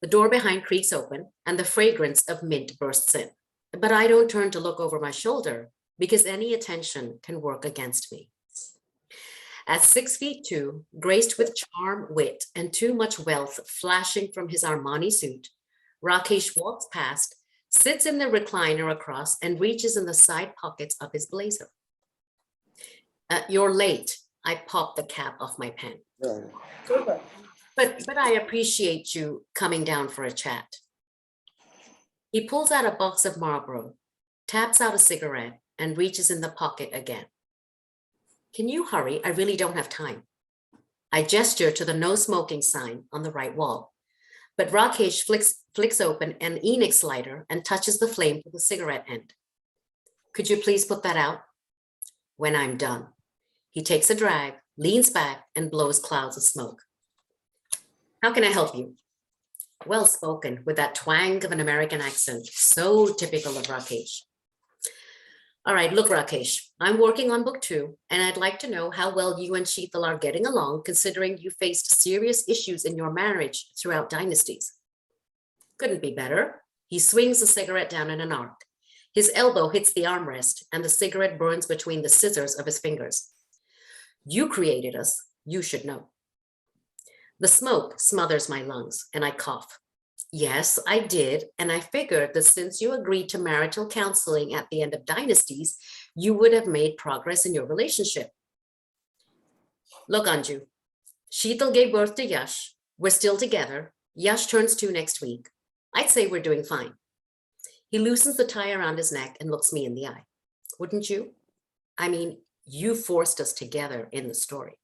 The door behind creaks open and the fragrance of mint bursts in. But I don't turn to look over my shoulder because any attention can work against me. At 6'2", graced with charm, wit, and too much wealth flashing from his Armani suit, Rakesh walks past, sits in the recliner across, and reaches in the side pockets of his blazer. You're late. I pop the cap off my pen. But I appreciate you coming down for a chat. He pulls out a box of Marlboro, taps out a cigarette, and reaches in the pocket again. Can you hurry? I really don't have time. I gesture to the no smoking sign on the right wall, but Rakesh flicks open an Enix lighter and touches the flame to the cigarette end. Could you please put that out? When I'm done. He takes a drag, leans back, and blows clouds of smoke. How can I help you? Well spoken, with that twang of an American accent, so typical of Rakesh. All right, look, Rakesh, I'm working on book 2, and I'd like to know how well you and Sheetal are getting along, considering you faced serious issues in your marriage throughout dynasties. Couldn't be better. He swings the cigarette down in an arc. His elbow hits the armrest, and the cigarette burns between the scissors of his fingers. You created us. You should know. The smoke smothers my lungs, and I cough. Yes, I did, and I figured that since you agreed to marital counseling at the end of dynasties, you would have made progress in your relationship. Look, Anju, Sheetal gave birth to Yash. We're still together. Yash turns 2 next week. I'd say we're doing fine. He loosens the tie around his neck and looks me in the eye. Wouldn't you? I mean, you forced us together in the story.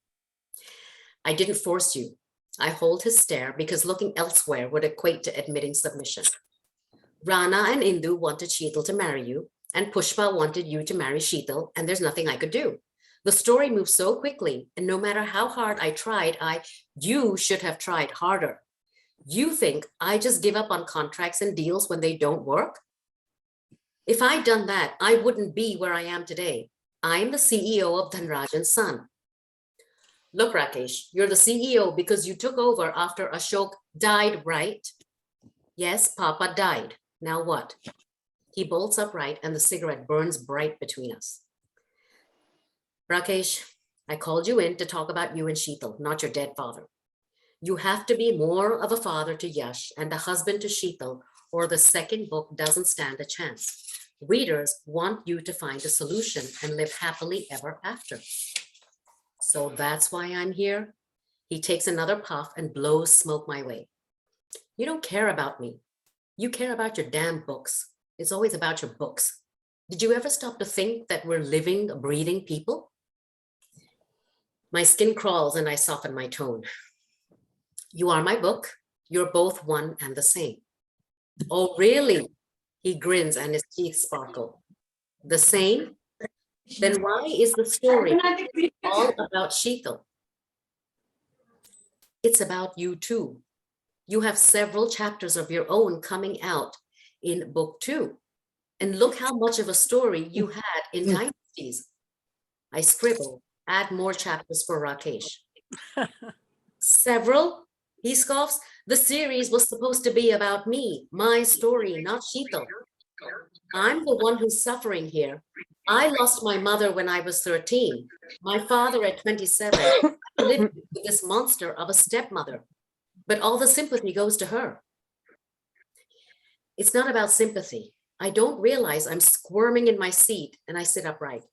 I didn't force you. I hold his stare because looking elsewhere would equate to admitting submission. Rana and Indu wanted Sheetal to marry you, and Pushpa wanted you to marry Sheetal, and there's nothing I could do. The story moves so quickly, and no matter how hard I tried, you should have tried harder. You think I just give up on contracts and deals when they don't work? If I'd done that, I wouldn't be where I am today. I'm the CEO of Dhanraj & Son. Look, Rakesh, you're the CEO because you took over after Ashok died, right? Yes, Papa died. Now what? He bolts upright and the cigarette burns bright between us. Rakesh, I called you in to talk about you and Sheetal, not your dead father. You have to be more of a father to Yash and a husband to Sheetal, or the second book doesn't stand a chance. Readers want you to find a solution and live happily ever after. So that's why I'm here. He takes another puff and blows smoke my way. You don't care about me. You care about your damn books. It's always about your books. Did you ever stop to think that we're living, breathing people? My skin crawls and I soften my tone. You are my book. You're both one and the same. Oh, really? He grins and his teeth sparkle. The same? Then why is the story all about Sheetal? It's about you too. You have several chapters of your own coming out in book 2. And look how much of a story you had in Dynasties. I scribble, add more chapters for Rakesh. Several? He scoffs. The series was supposed to be about me, my story, not Sheetal. I'm the one who's suffering here. I lost my mother when I was 13, my father at 27. I lived with this monster of a stepmother, but all the sympathy goes to her. It's not about sympathy. I don't realize I'm squirming in my seat and I sit upright.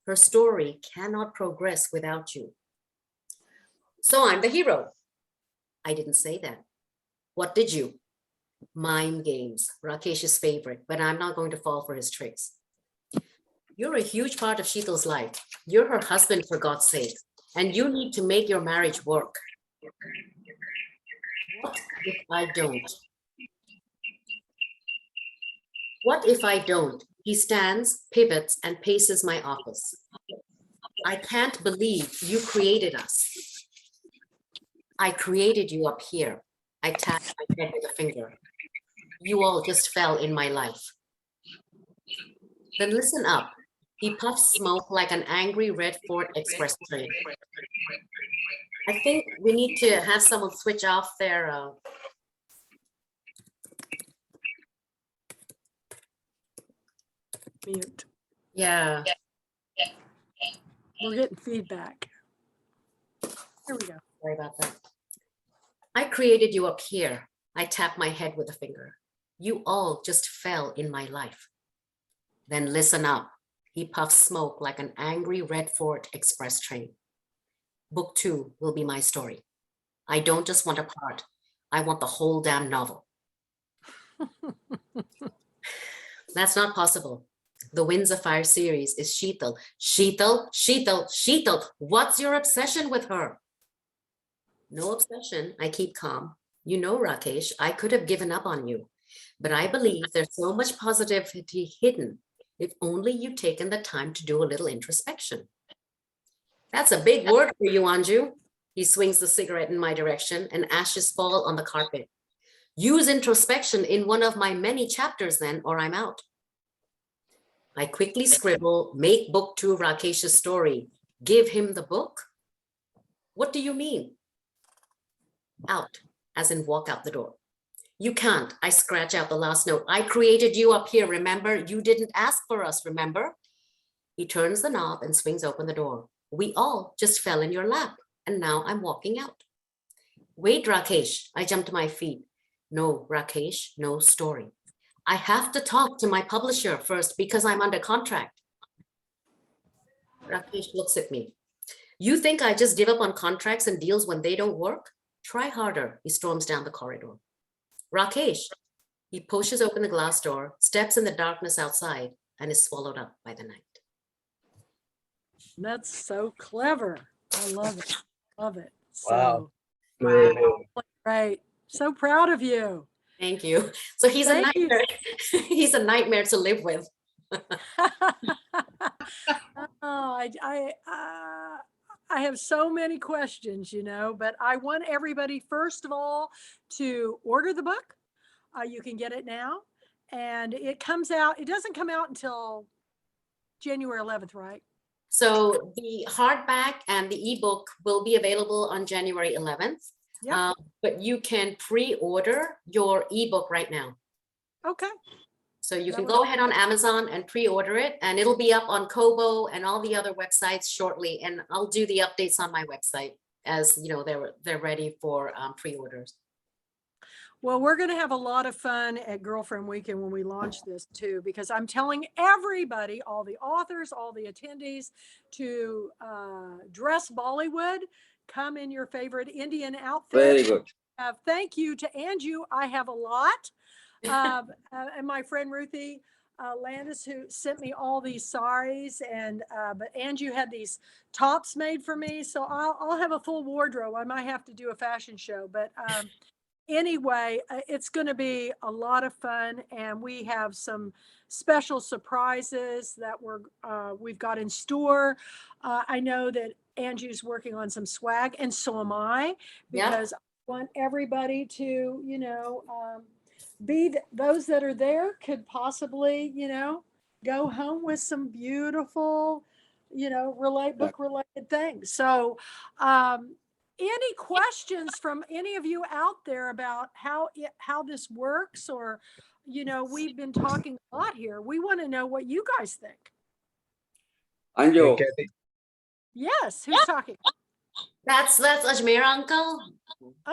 Her story cannot progress without you. So I'm the hero. I didn't say that. What did you? Mind games, Rakesh's favorite, but I'm not going to fall for his tricks. You're a huge part of Sheetal's life. You're her husband, for God's sake, and you need to make your marriage work. What if I don't? What if I don't? He stands, pivots, and paces my office. I can't believe you created us. I created you up here. I tapped my head with a finger. You all just fell in my life. Then listen up. He puffs smoke like an angry red Ford Express train. I think we need to have someone switch off their Mute. yeah. We're getting feedback. Here we go. Sorry about that. I created you up here. I tap my head with a finger. You all just fell in my life. Then listen up. He puffs smoke like an angry red Ford Express train. Book 2 will be my story. I don't just want a part. I want the whole damn novel. That's not possible. The Winds of Fire series is Sheetal. Sheetal, Sheetal, Sheetal. What's your obsession with her? No obsession. I keep calm. You know, Rakesh, I could have given up on you, but I believe there's so much positivity hidden if only you've taken the time to do a little introspection. That's a big word for you, Anju. He swings the cigarette in my direction and ashes fall on the carpet. Use introspection in one of my many chapters then, or I'm out. I quickly scribble, make book 2 Rakesh's story. Give him the book? What do you mean? Out, as in walk out the door. You can't. I scratch out the last note. I created you up here, remember? You didn't ask for us, remember? He turns the knob and swings open the door. We all just fell in your lap, and now I'm walking out. Wait, Rakesh. I jump to my feet. No, Rakesh, no story. I have to talk to my publisher first because I'm under contract. Rakesh looks at me. You think I just give up on contracts and deals when they don't work? Try harder. He storms down the corridor. Rakesh. He pushes open the glass door, steps in the darkness outside, and is swallowed up by the night. That's so clever. I love it. Love it. Wow. So, right. So proud of you. Thank you. So he's Thank a nightmare. He's a nightmare to live with. I have so many questions, you know, but I want everybody, first of all, to order the book. You can get it now. And it comes out, it doesn't come out until January 11th, right? So the hardback and the ebook will be available on January 11th. Yep. But you can pre-order your ebook right now. Okay. So you can go ahead on Amazon and pre-order it, and it'll be up on Kobo and all the other websites shortly. And I'll do the updates on my website as you know they're ready for pre-orders. Well, we're going to have a lot of fun at Girlfriend Weekend when we launch this too, because I'm telling everybody, all the authors, all the attendees, to dress Bollywood, come in your favorite Indian outfit. Very good. Thank you to Anju. I have a lot. And my friend Ruthie Landis, who sent me all these saris, and but Anju had these tops made for me, so I'll have a full wardrobe. I might have to do a fashion show, but anyway, it's going to be a lot of fun, and we have some special surprises that we've got in store. I know that Anju's working on some swag, and so am I, because I want everybody to, you know, those that are there could possibly, you know, go home with some beautiful, you know, book related things. So, any questions from any of you out there about how this works, or, you know, we've been talking a lot here. We want to know what you guys think. Anju. Yes, who's talking? That's Ajmer uncle.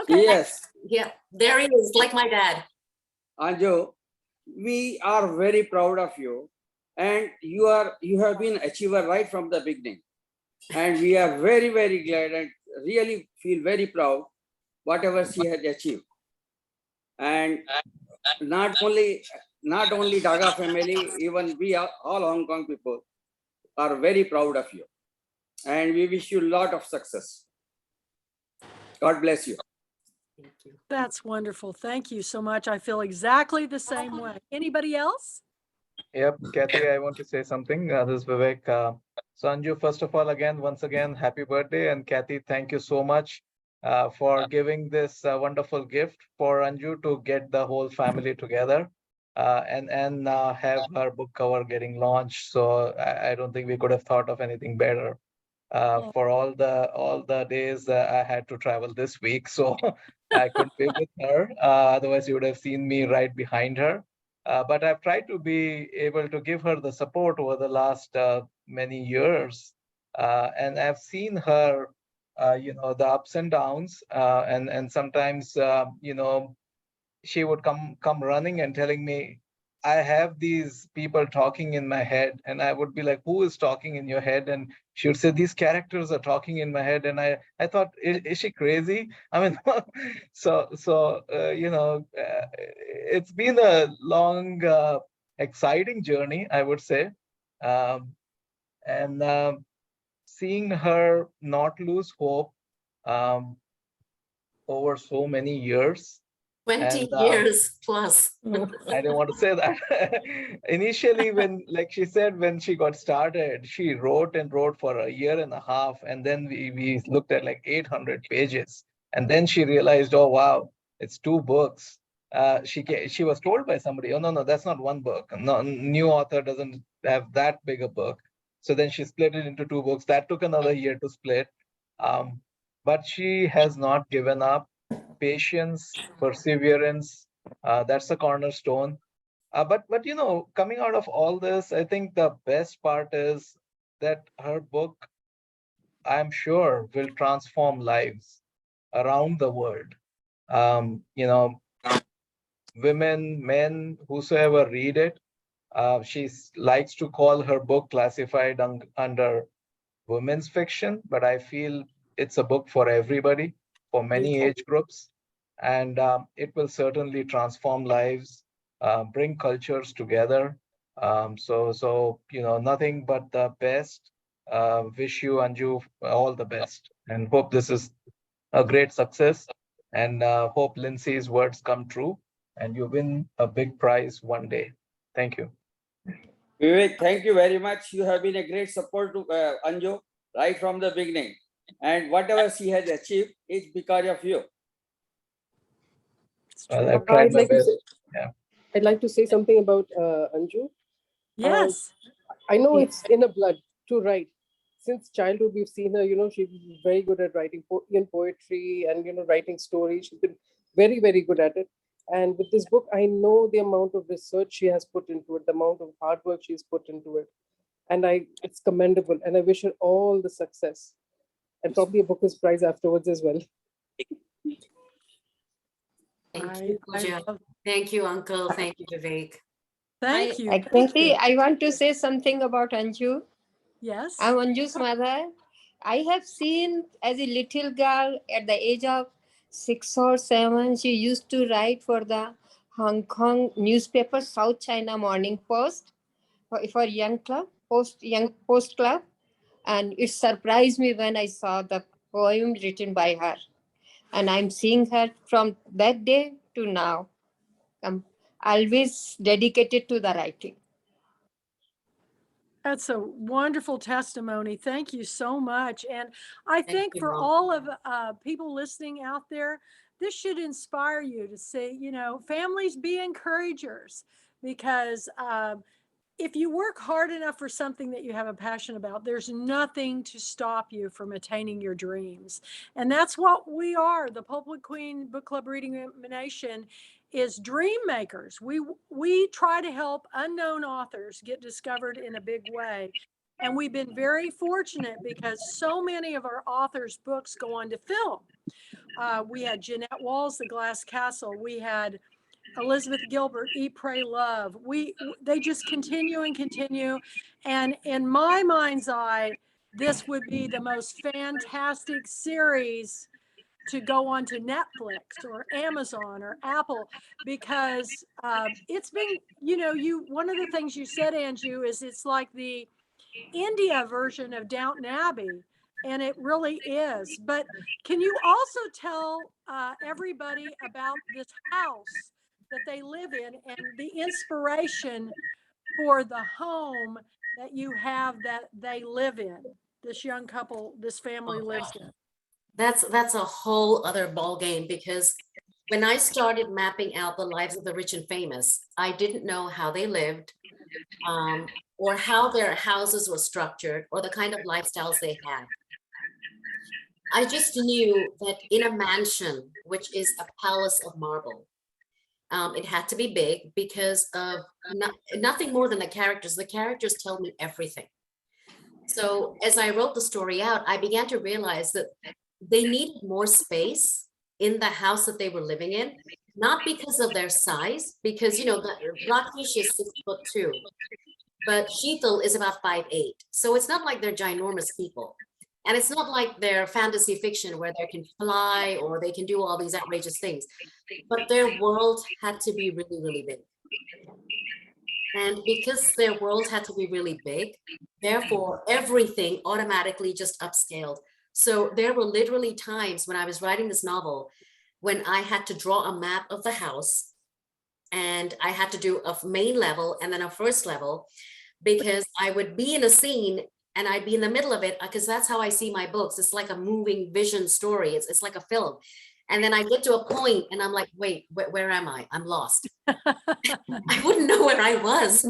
Okay. Yes. Yeah, there he is, like my dad. Anju, we are very proud of you, and you have been achiever right from the beginning, and we are very, very glad and really feel very proud whatever she has achieved. And not only Daga family, even we are all Hong Kong people are very proud of you, and we wish you a lot of success. God bless you. Thank you. That's wonderful. Thank you so much. I feel exactly the same way. Anybody else? Yep, Kathy, I want to say something. This is Vivek. Sanju, first of all, once again, happy birthday. And Kathy, thank you so much for giving this wonderful gift for Anju to get the whole family together and have her book cover getting launched. So I don't think we could have thought of anything better. For all the days I had to travel this week, so I couldn't be with her. Otherwise, you would have seen me right behind her. But I've tried to be able to give her the support over the last many years, and I've seen her, the ups and downs, and sometimes, she would come running and telling me, I have these people talking in my head, and I would be like, who is talking in your head? And she would say, these characters are talking in my head. And I thought, is she crazy? I mean, it's been a long, exciting journey, I would say. And seeing her not lose hope um, over so many years. 20 And years plus. I didn't want to say that. Initially, like she said, when she got started, she wrote and wrote for a year and a half. And then we looked at like 800 pages. And then she realized, oh, wow, it's 2 books. She was told by somebody, oh, no, that's not one book. No, new author doesn't have that big a book. So then she split it into 2 books. That took another year to split. But she has not given up. Patience, perseverance, that's the cornerstone. But coming out of all this, I think the best part is that her book, I'm sure, will transform lives around the world. Women, men, whosoever read it, she likes to call her book classified under women's fiction, but I feel it's a book for everybody, for many age groups, and it will certainly transform lives, bring cultures together. So nothing but the best. Wish you, Anju, all the best, and hope this is a great success, and hope Lindsay's words come true, and you win a big prize one day. Thank you. Vivek, thank you very much. You have been a great support to Anju right from the beginning. And whatever she has achieved is because of you. Well, I've tried my best. I'd like to say something about Anju. Yes. I know it's in her blood to write. Since childhood, we've seen her, she's very good at writing poetry and, writing stories. She's been very, very good at it. And with this book, I know the amount of research she has put into it, the amount of hard work she's put into it. And it's commendable. And I wish her all the success. And probably a Booker's Prize afterwards as well. Thank you, Pooja. Thank you, Uncle. Thank you, Vivek. Thank you. I want to say something about Anju. Yes. I'm Anju's mother. I have seen as a little girl at the age of 6 or 7, she used to write for the Hong Kong newspaper South China Morning Post for Young Post Club. And it surprised me when I saw the poem written by her. And I'm seeing her from that day to now. I'm always dedicated to the writing. That's a wonderful testimony. Thank you so much. And I think for Mom. all of people listening out there, this should inspire you to say, families, be encouragers, because if you work hard enough for something that you have a passion about, there's nothing to stop you from attaining your dreams. And that's what we are. The Pulpwood Queen Book Club Reading Nation is dream makers. We try to help unknown authors get discovered in a big way. And we've been very fortunate because so many of our authors' books go on to film. We had Jeanette Walls, The Glass Castle. We had Elizabeth Gilbert, Eat, Pray, Love. They just continue and continue. And in my mind's eye, this would be the most fantastic series to go onto Netflix or Amazon or Apple, because it's been, one of the things you said, Anju, is it's like the India version of Downton Abbey, and it really is. But can you also tell everybody about this house that they live in and the inspiration for the home that you have that they live in? This young couple, this family lives in. That's a whole other ball game, because when I started mapping out the lives of the rich and famous, I didn't know how they lived, or how their houses were structured, or the kind of lifestyles they had. I just knew that in a mansion, which is a palace of marble, it had to be big because of nothing more than the characters. The characters tell me everything. So as I wrote the story out, I began to realize that they needed more space in the house that they were living in, not because of their size, because, Rakesh is 6'2", but Sheetal is about 5'8". So it's not like they're ginormous people. And it's not like they're fantasy fiction where they can fly or they can do all these outrageous things, but their world had to be really, really big. And because their world had to be really big, therefore everything automatically just upscaled. So there were literally times when I was writing this novel when I had to draw a map of the house, and I had to do a main level and then a first level, because I would be in a scene and I'd be in the middle of it, because that's how I see my books. It's like a moving vision story. It's like a film. And then I get to a point and I'm like, wait, where am I? I'm lost. I wouldn't know where I was.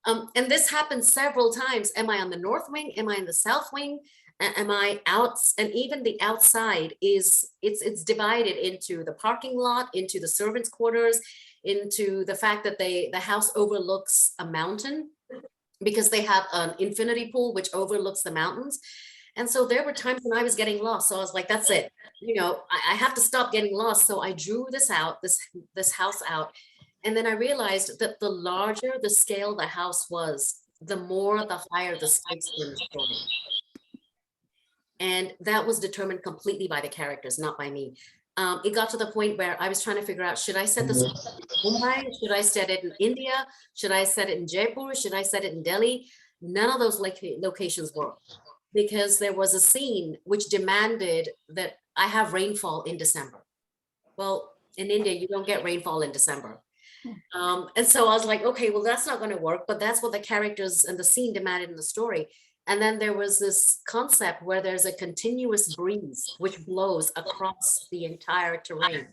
And this happened several times. Am I on the north wing? Am I in the south wing? Am I out? And even the outside it's divided into the parking lot, into the servants' quarters, into the fact that the house overlooks a mountain, because they have an infinity pool which overlooks the mountains. And so there were times when I was getting lost. So I was like, that's it. I have to stop getting lost. So I drew this out, this house out. And then I realized that the larger the scale the house was, the more the higher the stakes were in the story. And that was determined completely by the characters, not by me. It got to the point where I was trying to figure out, should I set this in Mumbai? Should I set it in India? Should I set it in Jaipur? Should I set it in Delhi? None of those locations worked, because there was a scene which demanded that I have rainfall in December. Well, in India, you don't get rainfall in December. And so I was like, okay, well, that's not going to work, but that's what the characters and the scene demanded in the story. And then there was this concept where there's a continuous breeze which blows across the entire terrain.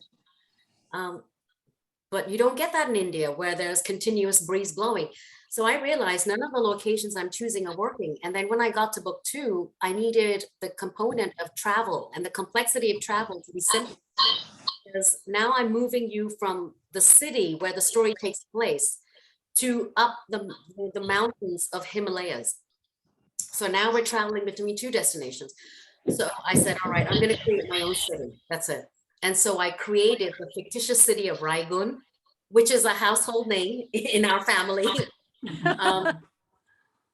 But you don't get that in India, where there's continuous breeze blowing. So I realized none of the locations I'm choosing are working. And then when I got to book 2, I needed the component of travel and the complexity of travel to be simple. Because now I'm moving you from the city where the story takes place to up the mountains of Himalayas. So now we're traveling between 2 destinations. So I said, all right, I'm going to create my own city. That's it. And so I created the fictitious city of Raigun, which is a household name in our family.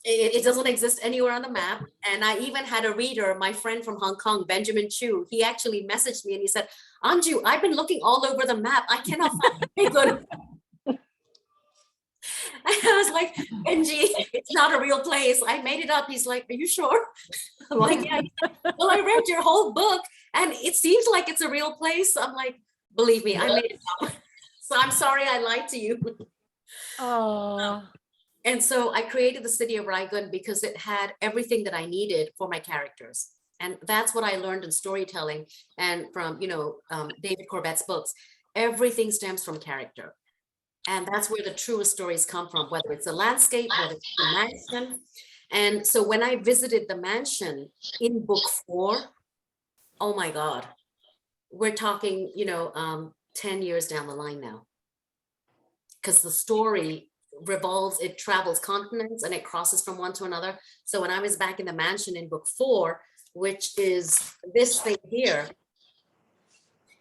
It doesn't exist anywhere on the map. And I even had a reader, my friend from Hong Kong, Benjamin Chu. He actually messaged me and he said, Anju, I've been looking all over the map. I cannot find Raigun. I was like, Benji, it's not a real place. I made it up. He's like, are you sure? I'm like, yeah. Well, I read your whole book and it seems like it's a real place. I'm like, believe me, I made it up. So I'm sorry I lied to you. Oh. And so I created the city of Raigun because it had everything that I needed for my characters. And that's what I learned in storytelling and from, David Corbett's books. Everything stems from character. And that's where the truest stories come from, whether it's a landscape, whether it's a mansion. And so when I visited the mansion in book 4, oh my God, we're talking, 10 years down the line now. Because the story it travels continents and it crosses from one to another. So when I was back in the mansion in book 4, which is this thing here.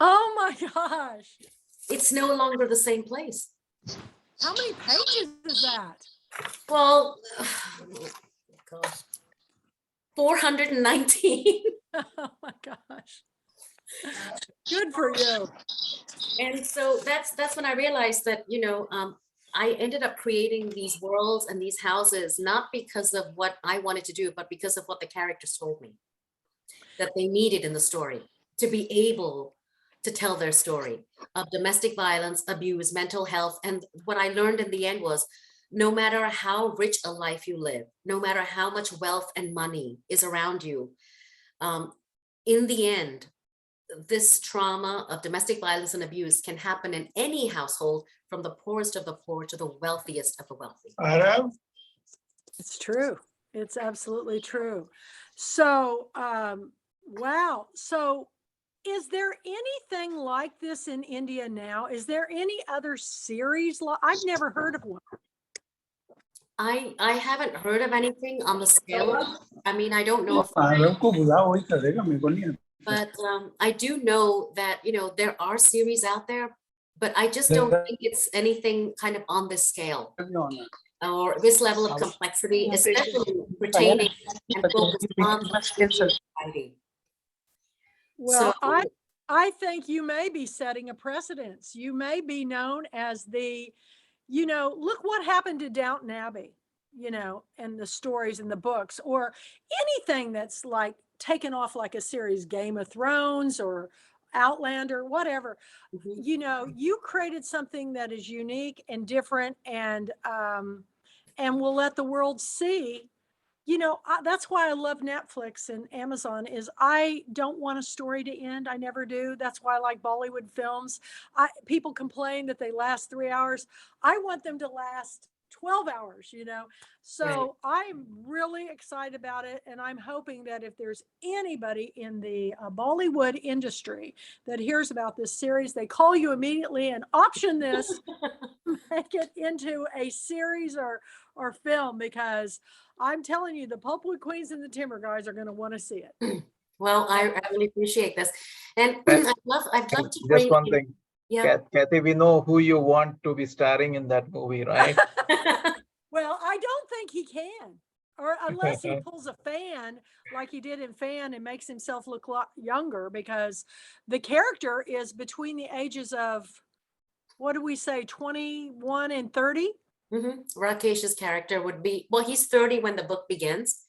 Oh my gosh. It's no longer the same place. How many pages is that? Well, 419. Oh my gosh. Good for you. And so that's when I realized that, I ended up creating these worlds and these houses, not because of what I wanted to do, but because of what the characters told me that they needed in the story to be able to tell their story of domestic violence, abuse, mental health. And what I learned in the end was, no matter how rich a life you live, no matter how much wealth and money is around you, in the end, this trauma of domestic violence and abuse can happen in any household, from the poorest of the poor to the wealthiest of the wealthy. It's true. It's absolutely true. So, wow. So is there anything like this in India now? Is there any other series? I've never heard of one. I haven't heard of anything on the scale of, I mean, I don't know if, but I do know that, there are series out there, but I just don't think it's anything kind of on this scale or this level of complexity, especially pertaining and focused on society. Well, So, I think you may be setting a precedence. You may be known as the, look what happened to Downton Abbey, and the stories in the books, or anything that's like taken off like a series, Game of Thrones or Outlander, whatever. You created something that is unique and different, and will let the world see. That's why I love Netflix and Amazon, is I don't want a story to end. I never do. That's why I like Bollywood films. People complain that they last 3 hours. I want them to last 12 hours, So I'm really excited about it. And I'm hoping that if there's anybody in the Bollywood industry that hears about this series, they call you immediately and option this, make it into a series or film, because I'm telling you, the Pulpwood Queens and the Timber Guys are going to want to see it. well, I really appreciate this. And I'd love to bring Just one in- thing. Yeah. Kathy, we know who you want to be starring in that movie, right? Well, I don't think he can, or unless he pulls a Fan like he did in Fan and makes himself look a lot younger, because the character is between the ages of, what do we say, 21 and 30? Rakesh's character would be, well, he's 30 when the book begins.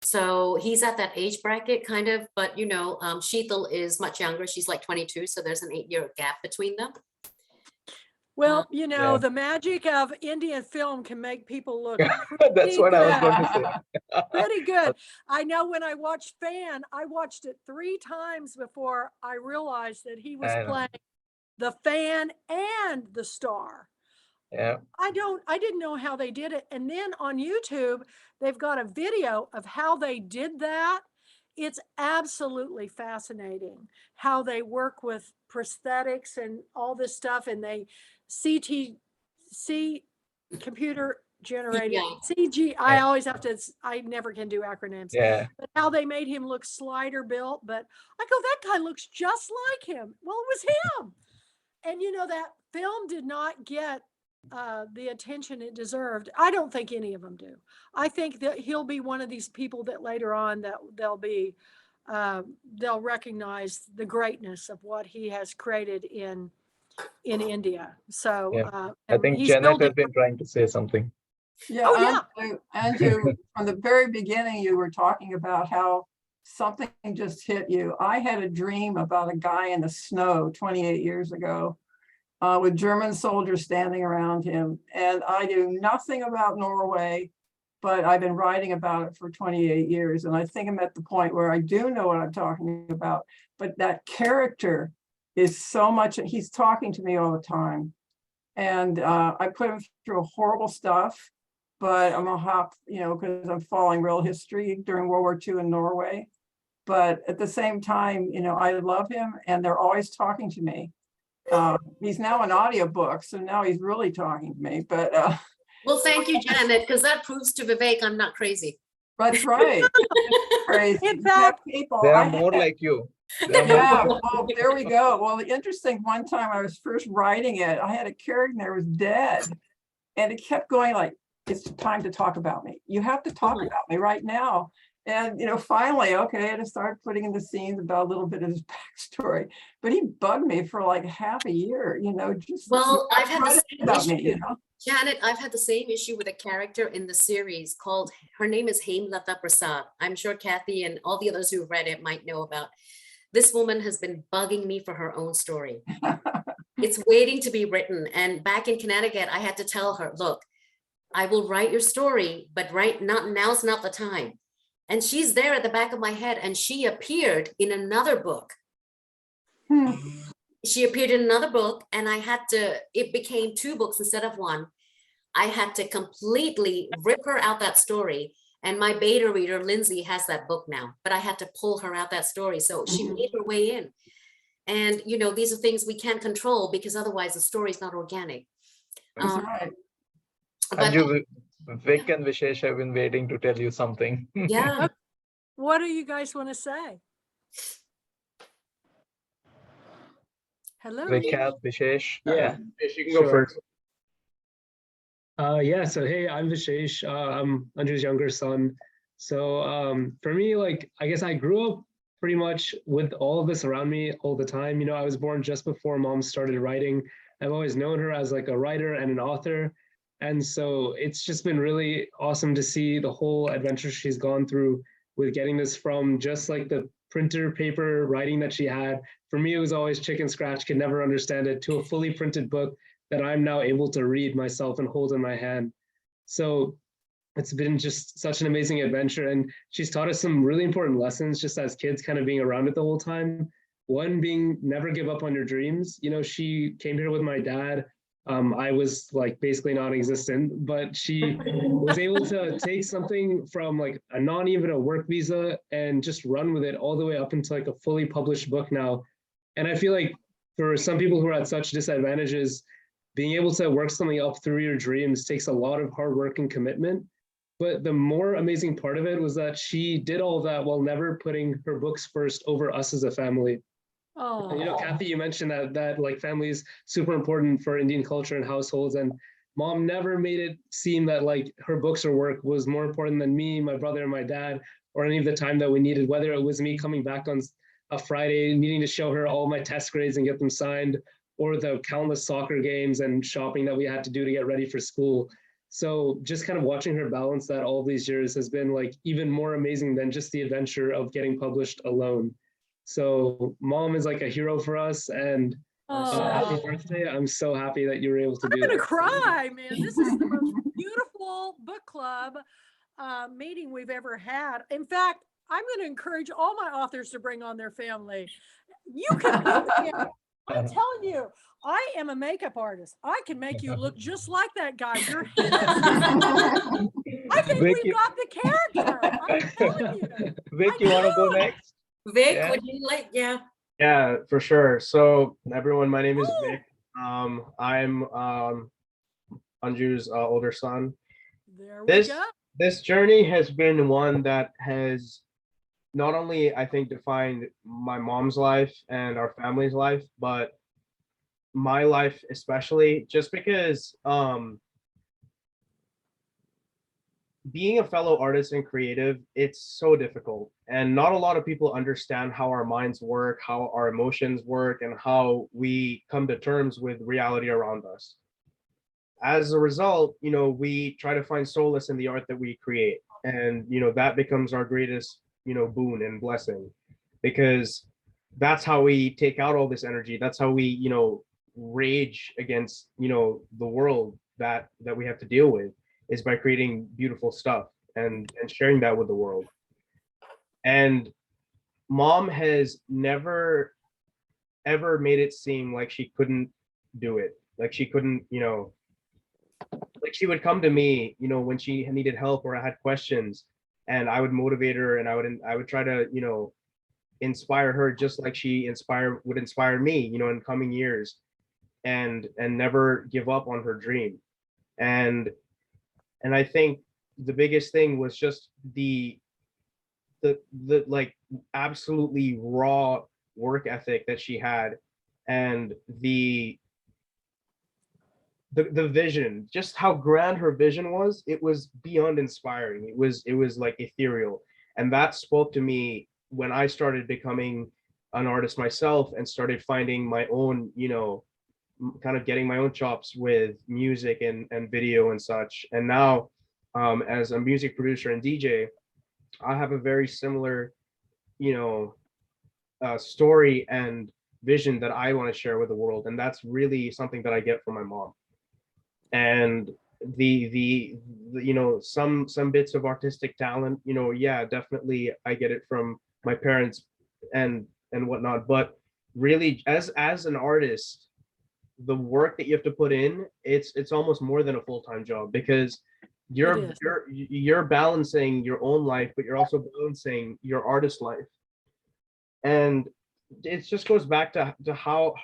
So he's at that age bracket kind of, but Sheetal is much younger. She's like 22. So there's an 8-year gap between them. Well, the magic of Indian film can make people look That's what I was going to say. pretty good. I know when I watched Fan, I watched it 3 times before I realized that he was playing the Fan and the star. Yeah. I didn't know how they did it. And then on YouTube, they've got a video of how they did that. It's absolutely fascinating how they work with prosthetics and all this stuff. And they computer generated CG. I always have to, I never can do acronyms. Yeah. But how they made him look slider built. But I go, that guy looks just like him. Well, it was him. And that film did not get the attention it deserved. I don't think any of them do. I think that he'll be one of these people that later on that they'll recognize the greatness of what he has created in India. So I think Janet has been trying to say something. Yeah, Andrew, from the very beginning, you were talking about how something just hit you. I had a dream about a guy in the snow 28 years ago with German soldiers standing around him. And I knew nothing about Norway, but I've been writing about it for 28 years. And I think I'm at the point where I do know what I'm talking about. But that character is so much, he's talking to me all the time. And I put him through horrible stuff, but I'm a hop, because I'm following real history during World War II in Norway. But at the same time, I love him and they're always talking to me. He's now an audiobook, so now he's really talking to me. But well, thank you, Janet, because that proves to Vivek I'm not crazy. That's right. Crazy. In fact, people, They are more like you. Yeah, well, there we go. Well, the interesting, one time I was first writing it, I had a character that was dead. And it kept going like, it's time to talk about me. You have to talk about me right now. And, finally, okay, I had to start putting in the scenes about a little bit of his backstory. But he bugged me for like half a year, just Well, I've had the write same about me, issue. Janet, I've had the same issue with a character in the series called, her name is Hemlata Prasad. I'm sure Kathy and all the others who've read it might know about. This woman has been bugging me for her own story. It's waiting to be written. And back in Connecticut, I had to tell her, look, I will write your story, but now's not the time. And she's there at the back of my head, and she appeared in another book. She appeared in another book, and it became 2 books instead of 1. I had to completely rip her out that story. And my beta reader, Lindsay, has that book now, but I had to pull her out that story. So she made her way in. And, these are things we can't control because otherwise the story is not organic. That's right. Anju, Vic and Vishesh have been waiting to tell you something. Yeah. What do you guys want to say? Hello. Vic, Vishesh. Yeah, you can go first. Yeah, so hey, I'm Vishesh. I'm Anju's younger son. So for me, like, I guess I grew up pretty much with all of this around me all the time. I was born just before mom started writing. I've always known her as like a writer and an author. And so it's just been really awesome to see the whole adventure she's gone through with getting this from just like the printer paper writing that she had. For me, it was always chicken scratch, could never understand it, to a fully printed book that I'm now able to read myself and hold in my hand. So it's been just such an amazing adventure. And she's taught us some really important lessons just as kids, kind of being around it the whole time. One being never give up on your dreams. She came here with my dad. I was like basically non-existent, but she was able to take something from like a not even a work visa and just run with it all the way up into like a fully published book now. And I feel like for some people who are at such disadvantages, being able to work something up through your dreams takes a lot of hard work and commitment. But the more amazing part of it was that she did all of that while never putting her books first over us as a family. Oh. And, Kathy, you mentioned that like family is super important for Indian culture and households, and mom never made it seem that like her books or work was more important than me, my brother, and my dad, or any of the time that we needed, whether it was me coming back on a Friday, needing to show her all my test grades and get them signed, or the countless soccer games and shopping that we had to do to get ready for school. So just kind of watching her balance that all these years has been like even more amazing than just the adventure of getting published alone. So mom is like a hero for us, and happy birthday. I'm so happy that you were able to do that. I'm gonna cry, man. This is the most beautiful book club meeting we've ever had. In fact, I'm gonna encourage all my authors to bring on their family. You can be I'm telling you, I am a makeup artist. I can make you look just like that guy. You're handsome. I think we've got the character. I'm telling you. Vic, you want to go next? Vic, Yeah. would you like, yeah. Yeah, for sure. So everyone, my name is Vic. I'm Anju's older son. There we go. This journey has been one that has not only, I think, defined my mom's life and our family's life, but my life especially, just because being a fellow artist and creative, it's so difficult. And not a lot of people understand how our minds work, how our emotions work, and how we come to terms with reality around us. As a result, we try to find solace in the art that we create. And, that becomes our greatest, boon and blessing, because that's how we take out all this energy. That's how we, rage against, the world that we have to deal with, is by creating beautiful stuff and sharing that with the world. And mom has never, ever made it seem like she couldn't do it. Like she couldn't, like she would come to me, when she needed help or I had questions, and I would motivate her, and I would try to, inspire her just like she would inspire me, in coming years, and never give up on her dream. And I think the biggest thing was just the like absolutely raw work ethic that she had, and the vision, just how grand her vision was. It was beyond inspiring. It was like ethereal. And that spoke to me when I started becoming an artist myself and started finding my own, kind of getting my own chops with music and video and such. And now, as a music producer and DJ, I have a very similar, story and vision that I want to share with the world. And that's really something that I get from my mom. And the some bits of artistic talent, yeah, definitely I get it from my parents and whatnot. But really, as an artist, the work that you have to put in, it's almost more than a full-time job, because you're balancing your own life, but you're also balancing your artist life. And it just goes back to how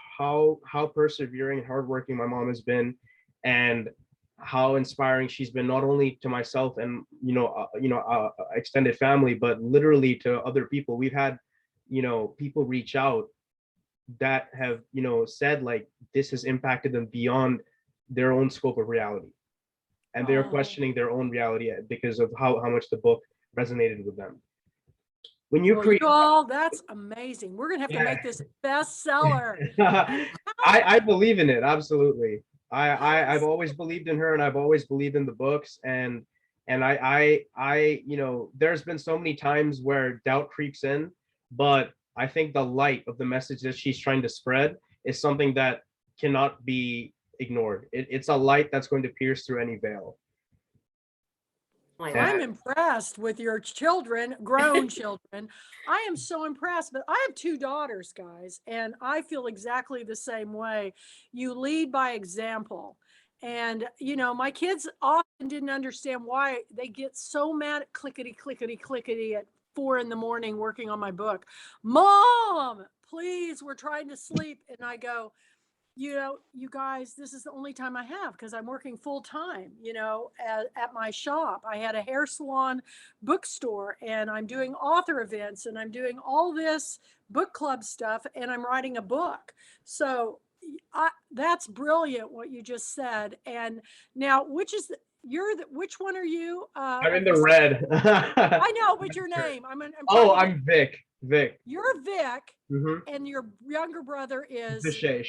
persevering and hardworking my mom has been, and how inspiring she's been, not only to myself and extended family, but literally to other people. We've had people reach out that have said like this has impacted them beyond their own scope of reality, and they're questioning their own reality because of how much the book resonated with them. When you create, that's amazing. We're gonna have to make this bestseller. I believe in it, absolutely. I've always believed in her, and I've always believed in the books, and I there's been so many times where doubt creeps in, but I think the light of the message that she's trying to spread is something that cannot be ignored. It's a light that's going to pierce through any veil. I'm impressed with your children, grown children. I am so impressed, but I have 2 daughters, guys, and I feel exactly the same way. You lead by example. And, my kids often didn't understand why they get so mad at clickety, clickety, clickety at 4 a.m. working on my book. Mom, please, we're trying to sleep. And I go, you guys, this is the only time I have, because I'm working full time, at my shop. I had a hair salon, bookstore, and I'm doing author events, and I'm doing all this book club stuff, and I'm writing a book. So that's brilliant what you just said. And now, which one are you? I'm in the red. I know, what's your name? I'm Vic. You're Vic, Mm-hmm. and your younger brother is Vishesh.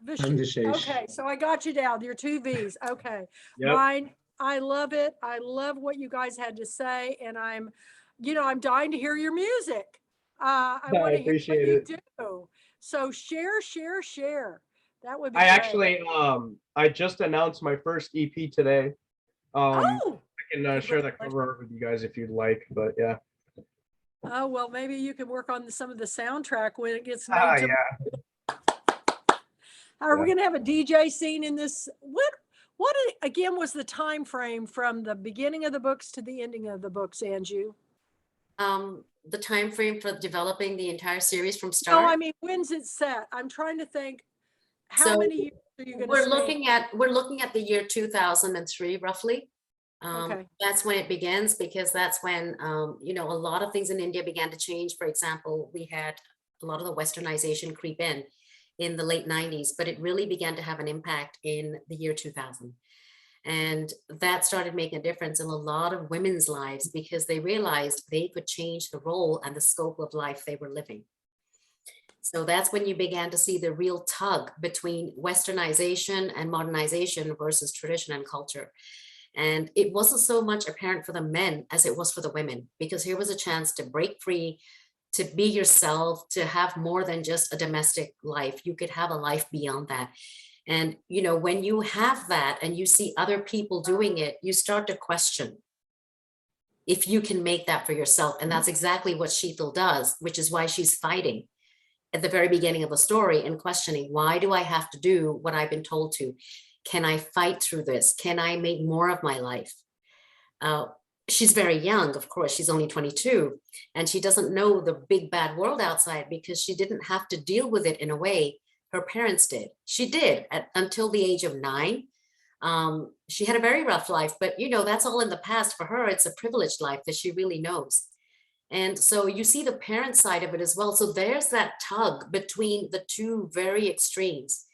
I'm Vishesh. Okay, so I got you down. Your 2 V's. Okay. Yep. Mine, I love it. I love what you guys had to say, and I'm dying to hear your music. I want to hear what you do. So share. That would be I great. actually I just announced my first EP today. I can share that cover art with you guys if you'd like, but yeah. Oh, well, maybe you can work on some of the soundtrack when it gets made. Yeah. Are we going to have a DJ scene in this? What again was the time frame from the beginning of the books to the ending of the books, Anju? The time frame for developing the entire series from start? No, I mean, when's it set? I'm trying to think. How many years are you going to we're looking at the year 2003 roughly. Okay. That's when it begins, because that's when a lot of things in India began to change. For example, we had a lot of the westernization creep in the late 90s, but it really began to have an impact in the year 2000. And that started making a difference in a lot of women's lives, because they realized they could change the role and the scope of life they were living. So that's when you began to see the real tug between westernization and modernization versus tradition and culture. And it wasn't so much apparent for the men as it was for the women, because here was a chance to break free, to be yourself, to have more than just a domestic life. You could have a life beyond that. And, when you have that and you see other people doing it, you start to question if you can make that for yourself. And that's exactly what Sheetal does, which is why she's fighting at the very beginning of the story and questioning, why do I have to do what I've been told to? Can I fight through this? Can I make more of my life? She's very young, of course, she's only 22, and she doesn't know the big bad world outside, because she didn't have to deal with it in a way her parents did. She did until the age of 9. She had a very rough life, but that's all in the past. For her, it's a privileged life that she really knows. And so you see the parent side of it as well. So there's that tug between the two very extremes.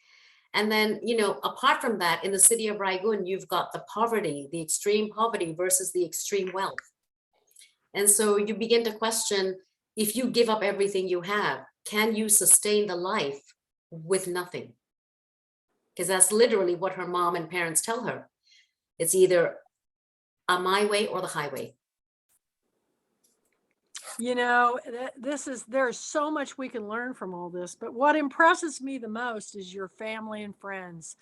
And then, apart from that, in the city of Raigun, you've got the poverty, the extreme poverty versus the extreme wealth. And so you begin to question, if you give up everything you have, can you sustain the life with nothing? Because that's literally what her mom and parents tell her. It's either a my way or the highway. You know, there's so much we can learn from all this, but what impresses me the most is your family and friends,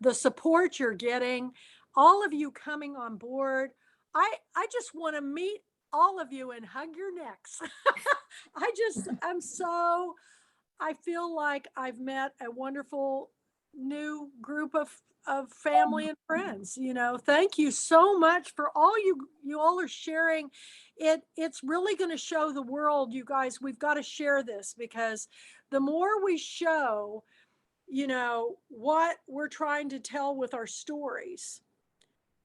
the support you're getting, all of you coming on board. I just want to meet all of you and hug your necks. I feel like I've met a wonderful new group of family and friends. You know, thank you so much for all you all are sharing. It's really going to show the world, you guys. We've got to share this, because the more we show, you know, what we're trying to tell with our stories,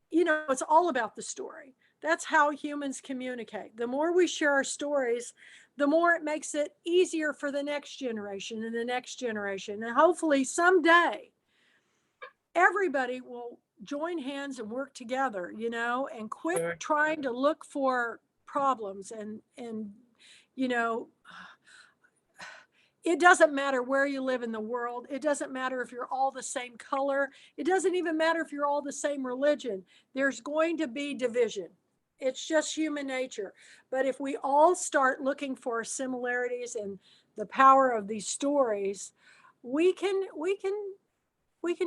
you know, it's all about the story. That's how humans communicate. The more we share our stories, the more it makes it easier for the next generation and the next generation. And hopefully someday everybody will join hands and work together, you know, and quit trying to look for problems and you know, it doesn't matter where you live in the world. It doesn't matter if you're all the same color. It doesn't even matter if you're all the same religion. There's going to be division. It's just human nature. But if we all start looking for similarities and the power of these stories, we can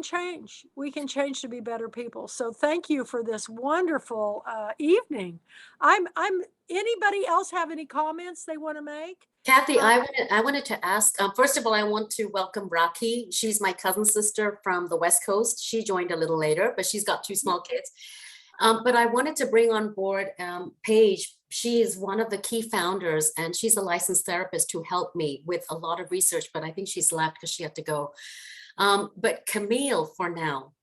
change. We can change to be better people. So thank you for this wonderful evening. Anybody else have any comments they want to make? Kathy, I wanted to ask, first of all, I want to welcome Raki. She's my cousin sister from the West Coast. She joined a little later, but she's got 2 small kids. But I wanted to bring on board Paige. She is one of the key founders, and she's a licensed therapist who helped me with a lot of research, but I think she's left because she had to go. But Camille, for now,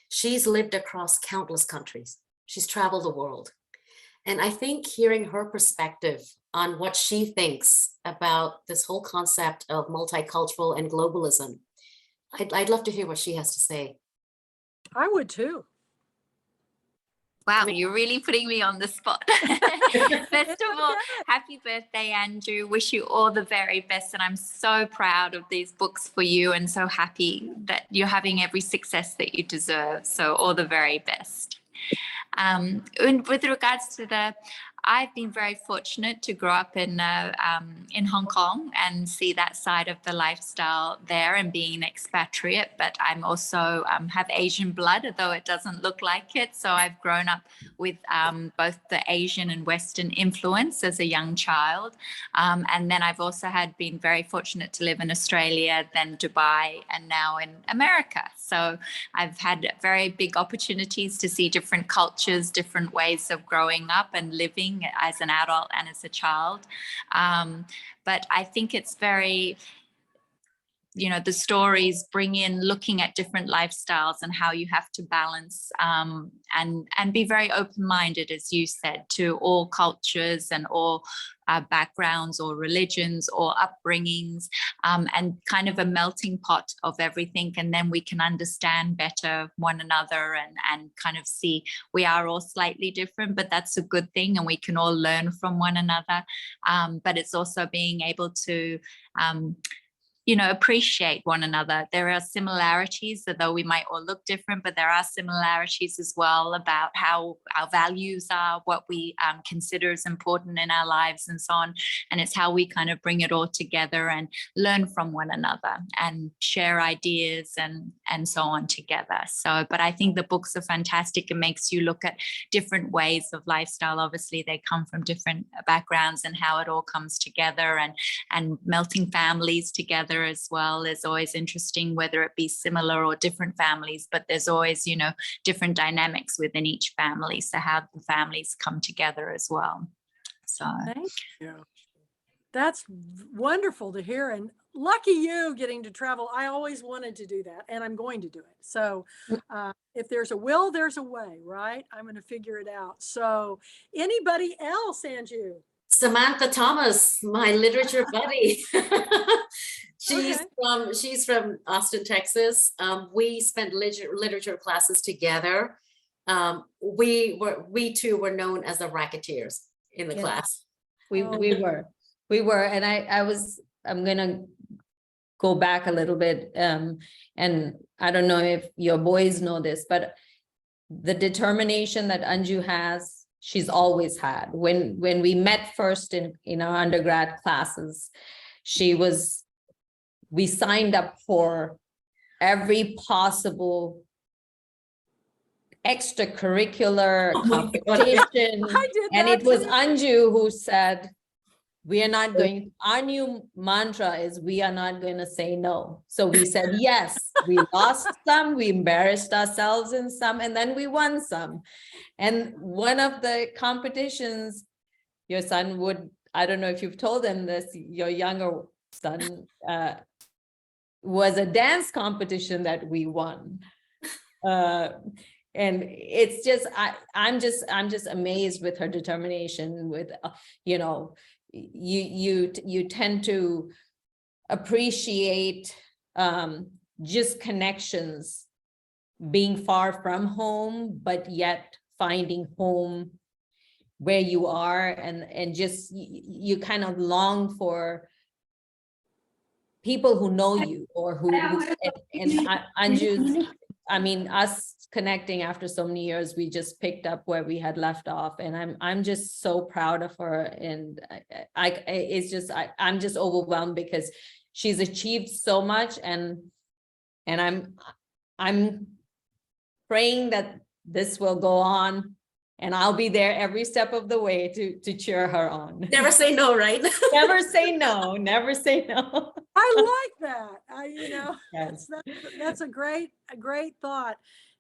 she's lived across countless countries. She's traveled the world. And I think hearing her perspective on what she thinks about this whole concept of multicultural and globalism, I'd love to hear what she has to say. I would too. Wow, you're really putting me on the spot. First of all, happy birthday, Andrew. Wish you all the very best. And I'm so proud of these books for you and so happy that you're having every success that you deserve. So all the very best. And with regards to I've been very fortunate to grow up in Hong Kong and see that side of the lifestyle there and being an expatriate, but I'm also have Asian blood, although it doesn't look like it. So I've grown up with both the Asian and Western influence as a young child. And then I've also been very fortunate to live in Australia, then Dubai, and now in America. So I've had very big opportunities to see different cultures, different ways of growing up and living as an adult and as a child. But I think it's very, you know, the stories bring in looking at different lifestyles and how you have to balance and be very open-minded, as you said, to all cultures and all backgrounds or religions or upbringings, and kind of a melting pot of everything. And then we can understand better one another and kind of see we are all slightly different, but that's a good thing, and we can all learn from one another. But it's also being able to you know, appreciate one another. There are similarities, although we might all look different, but there are similarities as well about how our values are, what we consider as important in our lives and so on. And it's how we kind of bring it all together and learn from one another and share ideas and so on together. So, but I think the books are fantastic. It makes you look at different ways of lifestyle. Obviously, they come from different backgrounds and how it all comes together, and melting families together as well is always interesting, whether it be similar or different families, but there's always, you know, different dynamics within each family. So how the families come together as well. So thank you. That's wonderful to hear, and lucky you getting to travel. I always wanted to do that, and I'm going to do it. So if there's a will, there's a way, right? I'm going to figure it out. So anybody else, Anju? Samantha Thomas, my literature buddy. She's from Austin, Texas. We spent literature classes together. We two were known as the Racketeers. in the Yeah. class. We Oh. we were, and I'm gonna go back a little bit, and I don't know if your boys know this, but the determination that Anju has, she's always had. When we met first in our undergrad classes, we signed up for every possible extracurricular competition. I did And that it was too. Anju who said, we are not going, our new mantra is we are not going to say no. So we said yes. We lost some, we embarrassed ourselves in some, and then we won some. And one of the competitions, your son would, I don't know if you've told him this, your younger son, was a dance competition that we won. And it's just, I'm just amazed with her determination with, you know, you tend to appreciate just connections, being far from home, but yet finding home where you are, and just you kind of long for people who know you, or who and Anju's, I mean, us connecting after so many years, we just picked up where we had left off, and I'm just so proud of her, and I'm just overwhelmed because she's achieved so much, and I'm praying that this will go on, and I'll be there every step of the way to cheer her on. Never say no, right? Never say no, never say no. I like that. Yes. That's a great thought,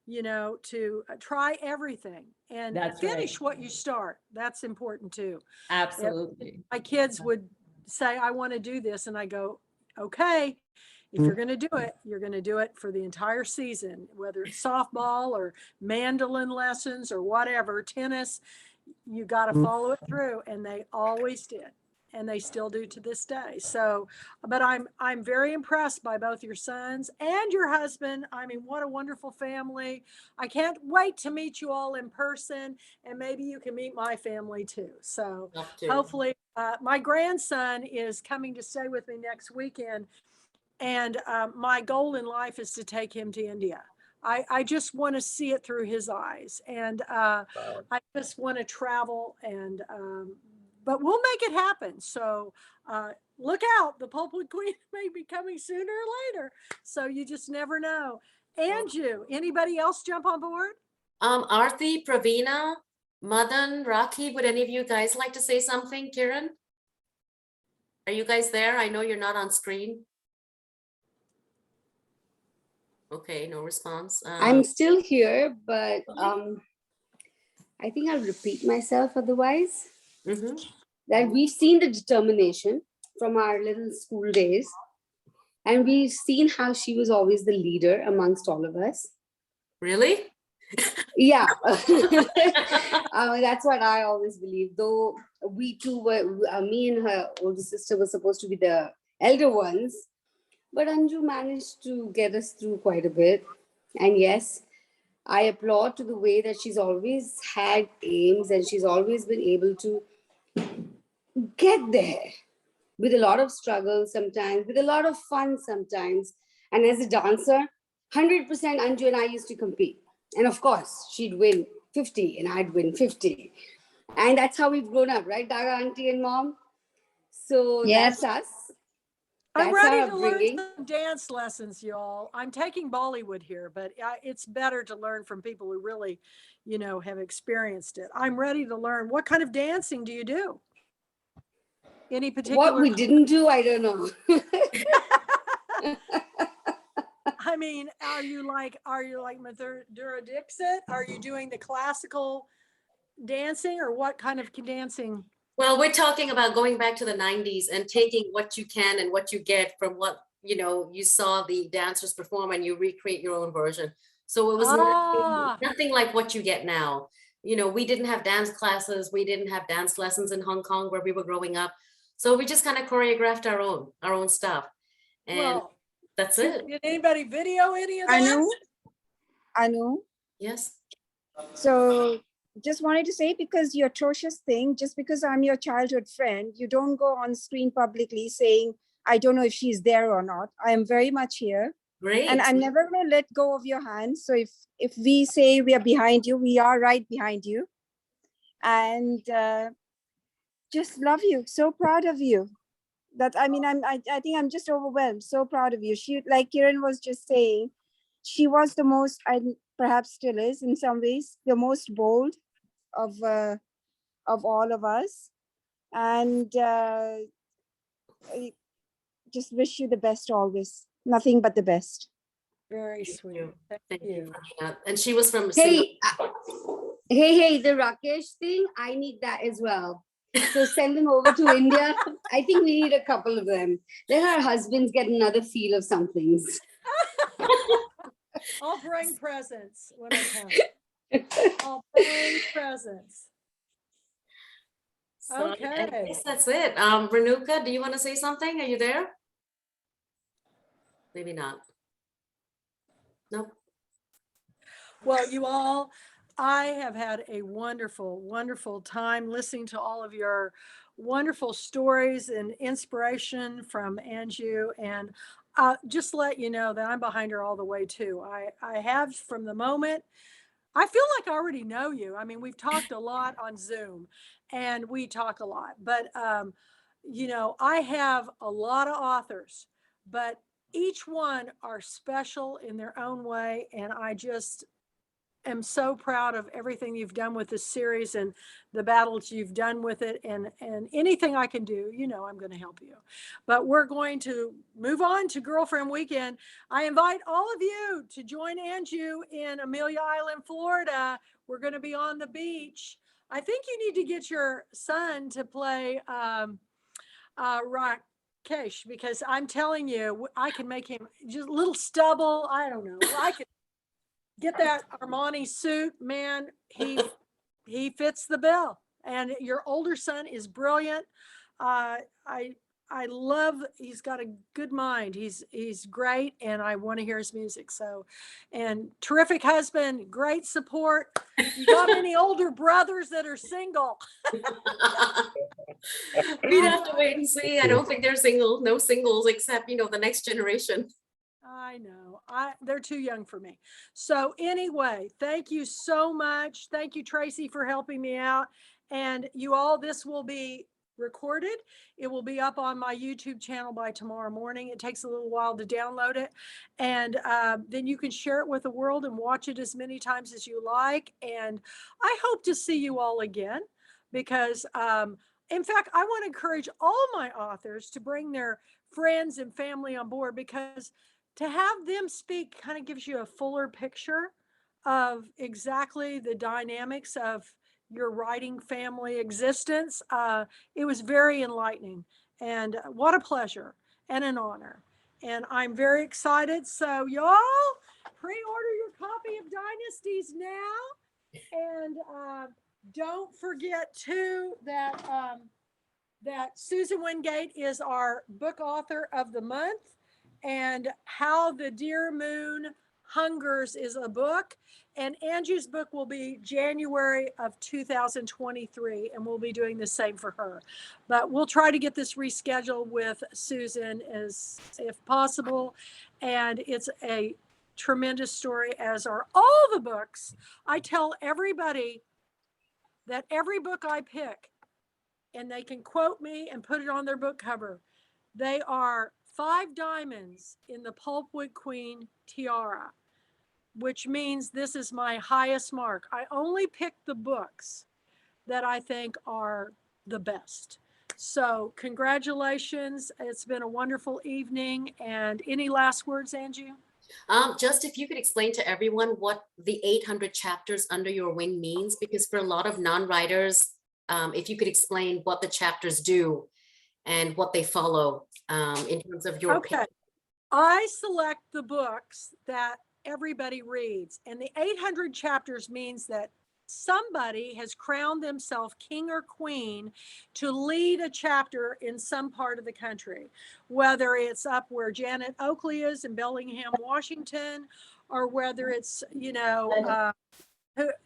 to try everything and That's finish right. what you start. That's important too. Absolutely. My kids would say, I want to do this. And I go, okay, if you're going to do it, you're going to do it for the entire season, whether it's softball or mandolin lessons or whatever, tennis, you got to follow it through. And they always did. And they still do to this day. So, but I'm very impressed by both your sons and your husband. I mean, what a wonderful family. I can't wait to meet you all in person, and maybe you can meet my family too. So hopefully, my grandson is coming to stay with me next weekend. And my goal in life is to take him to India. I just want to see it through his eyes. And I just want to travel, and but we'll make it happen. So look out, the Pulpwood Queen may be coming sooner or later. So you just never know. Anju, anybody else jump on board? Arthi, Pravina, Madan, Rakhi, would any of you guys like to say something? Kiran? Are you guys there? I know you're not on screen. Okay, no response. I'm still here, but I think I'll repeat myself otherwise. That we've seen the determination from our little school days, and we've seen how she was always the leader amongst all of us. Really? Yeah. That's what I always believe. Though we two were, me and her older sister were supposed to be the elder ones, but Anju managed to get us through quite a bit. And yes, I applaud to the way that she's always had aims, and she's always been able to get there with a lot of struggle sometimes, with a lot of fun sometimes. And as a dancer, 100% Anju and I used to compete. And of course, she'd win 50 and I'd win 50. And that's how we've grown up, right, Daga, auntie and mom? So Yes. that's us. I'm That's ready our to learn upbringing. some dance lessons, y'all. I'm taking Bollywood here, but it's better to learn from people who really, have experienced it. I'm ready to learn. What kind of dancing do you do? Any particular? What we didn't do, I don't know. I mean, are you like Madhura Dixit? Are you doing the classical dancing, or what kind of dancing? Well, we're talking about going back to the 90s and taking what you can and what you get from what, you saw the dancers perform, and you recreate your own version. So it was nothing like what you get now. We didn't have dance classes. We didn't have dance lessons in Hong Kong where we were growing up. So we just kind of choreographed our own stuff. And that's it. Did anybody video any of that? I know. Yes. So just wanted to say, because your atrocious thing, just because I'm your childhood friend, you don't go on screen publicly saying, I don't know if she's there or not. I am very much here. Great. And I'm never going to let go of your hand. So if we say we are behind you, we are right behind you. And just love you. So proud of you. That, I mean, I think I'm just overwhelmed. So proud of you. She, like Kiran was just saying, she was the most, perhaps still is in some ways, the most bold of all of us. And I just wish you the best always. Nothing but the best. Very sweet. Thank you. And she was from Hey, hey, the Rakesh thing, I need that as well. So send them over to India. I think we need a couple of them. Let our husbands get another feel of some things. I'll bring presents when I come. I'll bring presents. So Okay. I guess that's it. Renuka, do you want to say something? Are you there? Maybe not. Nope. Well, you all, I have had a wonderful, wonderful time listening to all of your wonderful stories and inspiration from Anju. And just let you know that I'm behind her all the way too. I have from the moment, I feel like I already know you. I mean, we've talked a lot on Zoom and we talk a lot, but you know, I have a lot of authors, but each one are special in their own way. And I just am so proud of everything you've done with this series and the battles you've done with it, and anything I can do, you know, I'm going to help you. But we're going to move on to Girlfriend Weekend. I invite all of you to join Anju in Amelia Island, Florida. We're going to be on the beach. I think you need to get your son to play Rakesh, because I'm telling you, I can make him just a little stubble. I don't know. I could get that Armani suit, man. He fits the bill. And your older son is brilliant. I love. He's got a good mind. He's great, and I want to hear his music. So, and terrific husband, great support. You got any older brothers that are single? We'd have to wait and see. I don't think they're single. No singles except, you know, the next generation. I know. They're too young for me. So anyway, thank you so much. Thank you, Tracy, for helping me out. And you all, this will be recorded. It will be up on my YouTube channel by tomorrow morning. It takes a little while to download it. And then you can share it with the world and watch it as many times as you like. And I hope to see you all again, because in fact, I want to encourage all my authors to bring their friends and family on board, because to have them speak kind of gives you a fuller picture of exactly the dynamics of your writing family existence. It was very enlightening, and what a pleasure and an honor. And I'm very excited. So y'all pre-order your copy of Dynasties now. And don't forget too that that Susan Wingate is our book author of the month. And How the Dear Moon Hungers is a book. And Angie's book will be January of 2023, and we'll be doing the same for her. But we'll try to get this rescheduled with Susan as if possible. And it's a tremendous story, as are all the books. I tell everybody that every book I pick, and they can quote me and put it on their book cover, they are 5 diamonds in the Pulpwood Queen tiara, which means this is my highest mark. I only pick the books that I think are the best. So congratulations. It's been a wonderful evening. And any last words, Angie? Just if you could explain to everyone what the 800 chapters under your wing means, because for a lot of non-writers, if you could explain what the chapters do and what they follow in terms of your Okay. I select the books that everybody reads, and the 800 chapters means that somebody has crowned themselves king or queen to lead a chapter in some part of the country, whether it's up where Janet Oakley is in Bellingham, Washington, or whether it's, you know,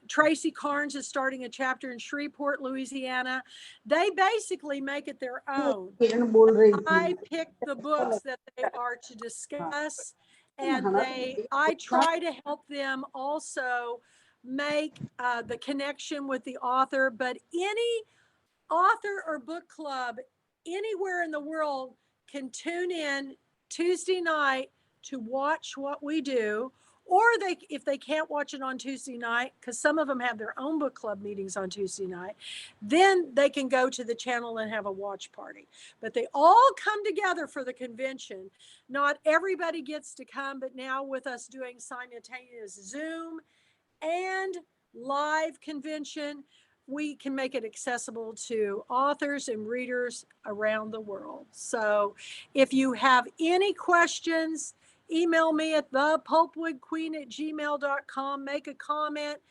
Tracy Carnes is starting a chapter in Shreveport, Louisiana. They basically make it their own. I pick the books that they are to discuss, and I try to help them also make the connection with the author. But any author or book club anywhere in the world can tune in Tuesday night to watch what we do. Or if they can't watch it on Tuesday night, because some of them have their own book club meetings on Tuesday night, then they can go to the channel and have a watch party. But they all come together for the convention. Not everybody gets to come, but now with us doing simultaneous Zoom and live convention, we can make it accessible to authors and readers around the world. So if you have any questions, email me at thepulpwoodqueen@gmail.com. Make a comment.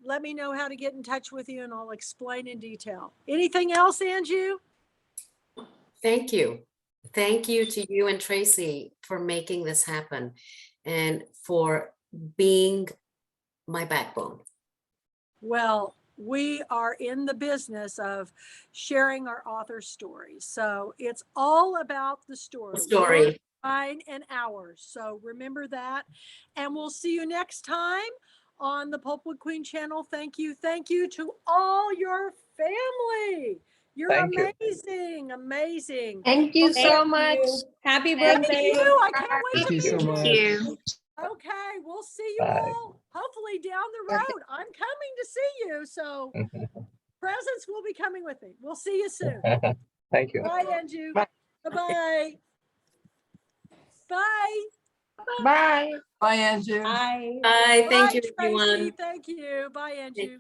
Let me know how to get in touch with you and I'll explain in detail. Anything else, Anju? Thank you. Thank you to you and Tracy for making this happen and for being my backbone. Well, we are in the business of sharing our author stories. So it's all about the story. Story. Mine and ours. So remember that. And we'll see you next time on the Pulpwood Queen channel. Thank you. Thank you to all your family. You're amazing. Amazing. Thank you so much. Happy birthday. Thank you. I can't wait Thank to you so meet you. much. Okay, we'll see you all hopefully down the road. I'm coming to see you. So presents will be coming with me. We'll see you soon. Thank you. Bye, Anju. Bye-bye. Bye. Bye. Bye, Andrew. Bye. Bye. Thank Bye, you, everyone. Tracy. Thank you. Bye, Anju.